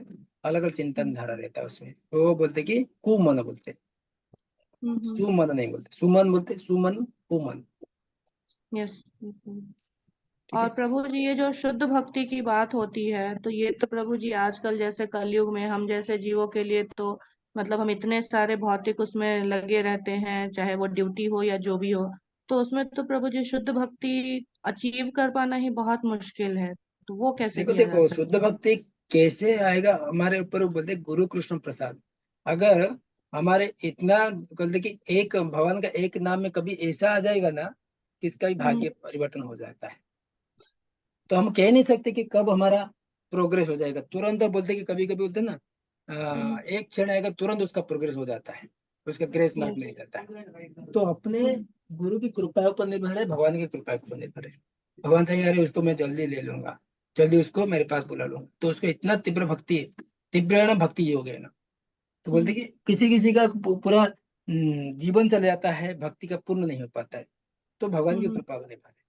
अलग अलग चिंतन हम्म धारा रहता है, उसमें वो बोलते कि कुमन बोलते, हम्म सुमन नहीं बोलते, सुमन बोलते, सुमन कुमन। यस। ठीक और है। प्रभु जी, ये जो शुद्ध भक्ति की बात होती है, तो ये तो प्रभु जी आजकल जैसे कलयुग में हम जैसे जीवों के लिए तो मतलब हम इतने सारे भौतिक उसमें लगे रहते हैं, चाहे वो ड्यूटी हो या जो भी हो, तो उसमें तो प्रभु जी शुद्ध भक्ति अचीव कर पाना ही बहुत मुश्किल है। तो वो कैसे देखो किया जा देखो, शुद्ध सकता है? भक्ति कैसे आएगा हमारे ऊपर, वो बोलते गुरु कृष्ण प्रसाद। अगर हमारे इतना बोलते कि एक भगवान का एक नाम में कभी ऐसा आ जाएगा ना, किसका भी हम्म भाग्य परिवर्तन हो जाता है। तो हम कह नहीं सकते कि कब हमारा प्रोग्रेस हो जाएगा तुरंत। तो बोलते कि कभी कभी बोलते हैं ना, हम्म एक क्षण आएगा तुरंत उसका प्रोग्रेस हो जाता है, उसका ग्रेस मार्क यस। मिल जाता है। तो अपने हम्म गुरु की कृपा पर निर्भर है, भगवान की कृपा पर निर्भर है। भगवान से अरे उसको मैं जल्दी ले लूंगा, जल्दी उसको मेरे पास बुला लूंगा, तो उसको इतना तीव्र भक्ति है, तीव्र है ना भक्ति योग है ना। तो बोलते हम्म कि किसी किसी का पूरा जीवन चला जाता है, भक्ति का पूर्ण नहीं हो पाता है, तो भगवान की हम्म कृपा पर निर्भर है।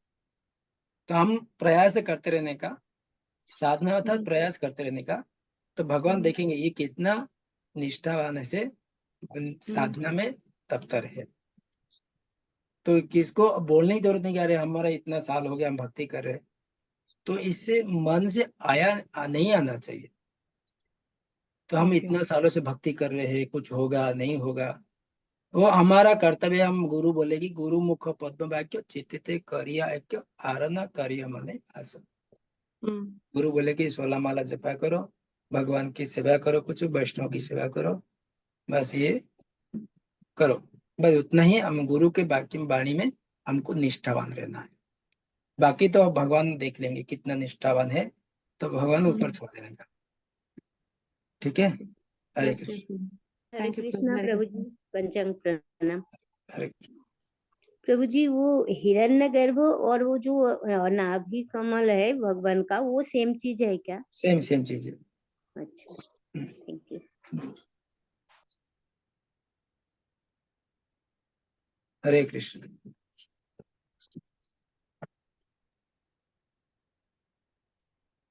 तो हम प्रयास करते रहने का, साधना अर्थात हम्म प्रयास करते रहने का, तो भगवान हम्म देखेंगे ये कितना निष्ठावान है से हम्म साधना में तत्पर है। तो किसको बोलने की जरूरत नहीं कि अरे हमारा इतना साल हो गया हम भक्ति कर रहे हैं। तो इससे मन से नहीं आना चाहिए। तो हम ओके। इतने सालों से भक्ति कर रहे हैं, कुछ होगा नहीं होगा, वो हमारा कर्तव्य है। हम गुरु बोले कि गुरु मुख पद्म वाक्य चित्ते करिया ऐक्य आरना करिया मने आसन। हम्म गुरु बोले कि 16 माला जपा करो, भगवान की सेवा करो, कुछ वैष्णव की सेवा करो, बस ये करो। बस उतना ही हम गुरु के बाकी वाणी में हमको निष्ठावान रहना है। बाकी तो अब भगवान देख लेंगे कितना निष्ठावान है, तो भगवान ऊपर हम्म छोड़ देने का। ठीक है। Hare yes yes. Krishna. Hare thank you प्रभु, कृष्णा हरे प्रभु कृष्ण। जी, पंचांग प्रणाम। हरे प्रभु जी, वो हिरण्यगर्भ और वो जो नाभि कमल है भगवान का, वो सेम चीज है क्या? सेम सेम चीज है। अच्छा, थैंक यू। हरे कृष्ण।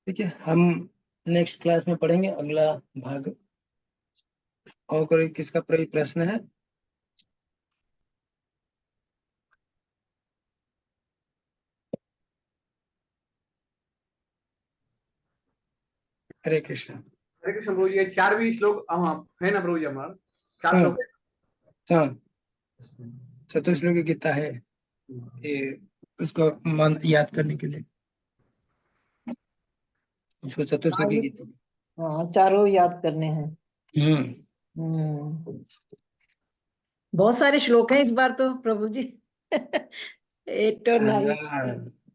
ठीक है, हम नेक्स्ट क्लास में पढ़ेंगे अगला भाग। और कोई किसका कोई प्रश्न है? हरे कृष्ण। हरे कृष्ण प्रभु जी, ये 4 भी श्लोक है ना प्रभु जी हमारा? 4 हाँ श्लोक है। हाँ, चतुर्श्लोकी गीता है ये, उसको मन याद करने के लिए उसको हाँ चतुर्श्लोकी ये, गीता। हाँ चारों याद करने हैं। हम्म। हम्म बहुत सारे श्लोक हैं इस बार तो प्रभु जी। 8 और 9, हाँ,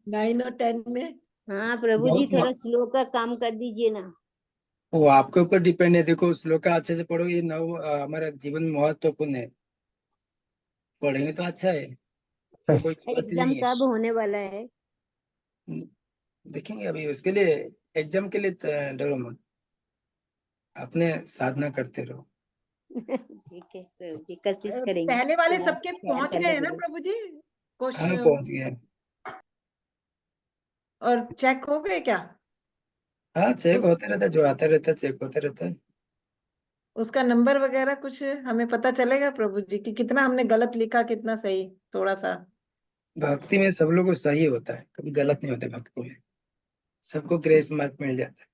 9 और 10 में। हाँ प्रभु जी, बहुत थोड़ा स्लो का काम कर दीजिए ना। वो आपके ऊपर डिपेंड है। देखो श्लोक अच्छे से पढ़ोगे, ये नव हमारा जीवन में महत्वपूर्ण है, पढ़ेंगे तो अच्छा है, कोई जबरदस्ती एग्जाम नहीं है। कब होने वाला है? देखेंगे अभी उसके लिए, एग्जाम के लिए डरो मत, अपने साधना करते रहो। ठीक है प्रभु जी, कोशिश करेंगे। पहले वाले याद सबके याद पहुंच गए करने हैं के ना लिए। प्रभु जी हाँ क्वेश्चन? पहुंच गए। और चेक हो गए क्या? हाँ चेक उस होते रहता है, जो आता रहता है चेक होते रहता है। उसका नंबर वगैरह कुछ हमें पता चलेगा प्रभु जी कि कितना हमने गलत लिखा, कितना सही, थोड़ा सा? भक्ति में सब लोग को सही होता है, कभी गलत नहीं होता भक्ति में, सबको ग्रेस मार्क मिल जाता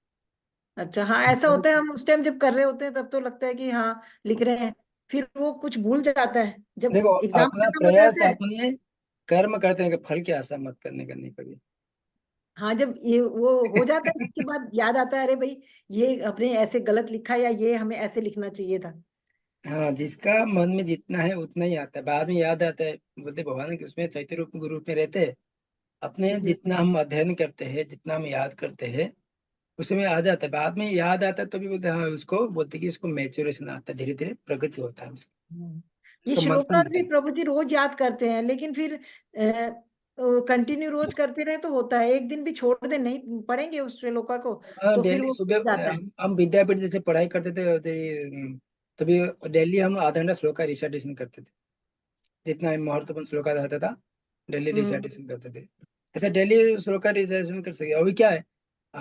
अच्छा, हाँ ऐसा होता है। हम उस टाइम जब कर रहे होते हैं तब तो लगता है कि हाँ लिख रहे हैं, फिर वो कुछ भूल जाता है है। जब देखो, एग्जाम अपना खत्म हो प्रयास जाता है। अपने कर्म करते हैं कि फल की आशा मत करने का, नहीं कभी। हाँ, जब ये वो हो जाता है उसके बाद याद आता है, अरे भाई ये अपने ऐसे गलत लिखा, या ये हमें ऐसे लिखना चाहिए था। हाँ, जिसका मन में जितना है उतना ही आता है, बाद में याद आता है। बोलते भगवान के उसमें चैत्य रूप गुरु में रहते हैं, अपने जितना हम अध्ययन करते हैं, जितना हम याद करते हैं, उसमें आ जाता है। बाद में याद आता है तो भी बोलते हैं, हाँ उसको बोलते हैं कि उसको मैच्योरेशन आता है, धीरे धीरे प्रगति होता है उसका, ये उसका मन श्लोकास बनता भी है। प्रभु जी रोज याद करते हैं, लेकिन फिर कंटिन्यू रोज करते रहे तो होता है। एक दिन भी छोड़ दे, नहीं पढ़ेंगे उस श्लोका को, हाँ, तो फिर डेली वो सुबह भूल जाता है। हम विद्यापीठ जैसे पढ़ाई करते थे तभी डेली हम आधा घंटा श्लोक का रिसाइटेशन करते थे, जितना महत्वपूर्ण श्लोक रहता था डेली हम्म रिसाइटेशन करते थे। ऐसा डेली श्लोक का रिसाइटेशन कर सके। अभी क्या है,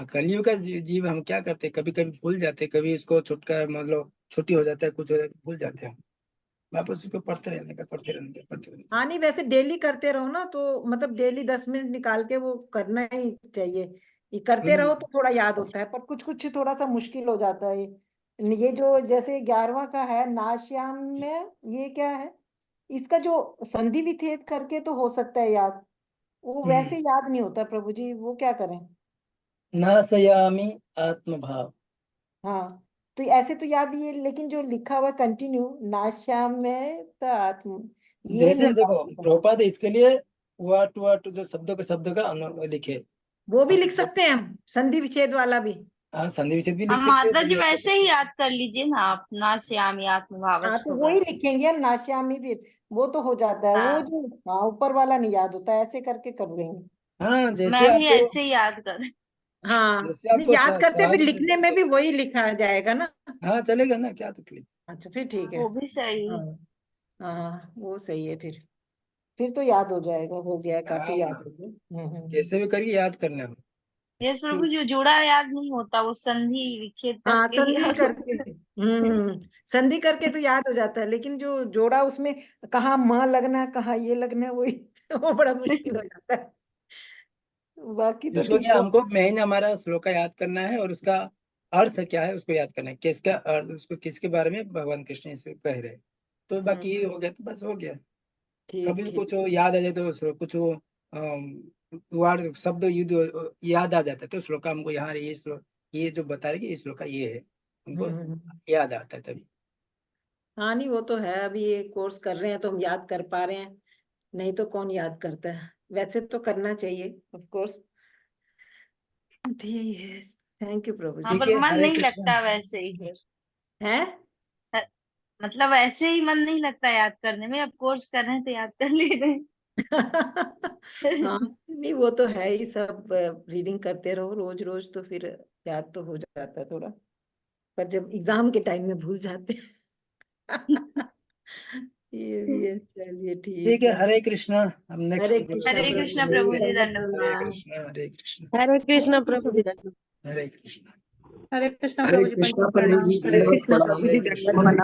कलयुग का जीव, हम क्या करते हैं, कभी कभी भूल जाते हैं, कभी इसको छुटका मतलब छुट्टी हो जाता है, कुछ हो जाता है, भूल जाते हैं। वापस उसको पढ़ते रहने का, पढ़ते रहने का, पढ़ते रहने का। हाँ, नहीं वैसे डेली करते रहो ना, तो मतलब डेली 10 मिनट निकाल के वो करना ही चाहिए। ये करते रहो तो थोड़ा याद होता है, पर कुछ कुछ थोड़ा सा मुश्किल हो जाता है। ये जो जैसे 11वां का है नाश्याम में, ये क्या है? इसका जो संधि विच्छेद करके तो हो सकता है याद, वो वैसे याद नहीं होता प्रभु जी, वो क्या करें? नाशयामि आत्मभाव। हाँ, तो ऐसे तो याद ही है, लेकिन जो लिखा हुआ कंटिन्यू नाश्याम में तो आत्म, ये नहीं जैसे याद देखो, होता। प्रभुपाद इसके लिए वर्ड टू वर्ड जो शब्द का लिखे। वो भी हम लिख सकते हैं हम, संधि विच्छेद वाला भी। हाँ, संधि विच्छेद भी लिख हम सकते हैं, माता जी कभी एक वैसे ही याद कर लीजिए ना, आप ना श्यामी हाँ, तो आत्मभावस्तु वो ही करके। लिखेंगे हम नाश्यामी भी, वो तो हो जाता है। वो हाँ, जो हाँ ऊपर वाला नहीं याद होता, ऐसे करके कर लेंगे। हाँ, जैसे मैं भी आपको, ऐसे ही याद कर। हाँ, जैसे नहीं आपको याद करते फिर सहज लिखने में भी वही लिखा जाएगा ना। हाँ, चलेगा ना, क्या तकलीफ। अच्छा, फिर ठीक है। वो भी सही है। हाँ हाँ, वो सही है। फिर तो याद हो जाएगा, हो गया है, काफी हाँ, याद हो गया। कैसे भी करके याद करना है। यस प्रभु, ठीक। जो जुड़ा याद नहीं होता वो संधि विच्छेद हाँ, करके ही संधि याद करके। होता है। संधि करके तो याद हो जाता है, लेकिन जो जोड़ा उसमें कहाँ म लगना है, कहाँ ये लगना है, वही वो बड़ा मुश्किल हो जाता है। बाकी तो जिसको ठीक क्या, है। हमको मेन हमारा श्लोक का याद करना है, और उसका अर्थ क्या है उसको याद करना है, किसका अर्थ, उसको किसके बारे में भगवान कृष्ण इसे कह रहे हैं। तो बाकी ये हो गया, तो बस हो गया। ठीक कभी ठीक। कुछ याद आ जाए तो कुछ वर्ड शब्द युद्ध याद आ जाता है, तो श्लोक हमको यहाँ ये श्लोक, ये जो बता रहे कि ये श्लोक ये है, हमको हम्म। याद आता है तभी। हाँ, नहीं वो तो है, अभी ये कोर्स कर रहे हैं तो हम याद कर पा रहे हैं, नहीं तो कौन याद करता है। वैसे तो करना चाहिए ऑफ कोर्स। ठीक है। थैंक यू प्रभु हाँ, जी। ठीक पर है, मन हरे नहीं कृष्ण। लगता वैसे ही फिर। है। ह- मतलब ऐसे ही मन नहीं लगता याद करने में, अब कोर्स कर रहे हैं तो याद कर ले रहे हाँ, हैं। नहीं वो तो है ही, सब रीडिंग करते रहो रोज रोज तो फिर याद तो हो जाता है थोड़ा, पर जब एग्जाम के टाइम में भूल जाते हैं। ये भी है, चलिए ठीक ठीक है, है। हरे कृष्णा। हम नेक्स्ट हरे वीडियो में कृष्णा हरे मिलते प्रभु कृष्ण हैं, प्रभु जी, मिलते हैं। जी, दंडवत दंडवत हरे प्रणाम। कृष्णा, हरे कृष्णा, हरे कृष्ण प्रभु जी दंडवत। हरे कृष्णा। हरे कृष्ण हरे प्रभु जी, कृष्ण पंडित प्रभु प्रणाम। जी, हरे कृष्णा दंडवत प्रभु हरे जी, कृष्णा। दंडवत प्रणाम।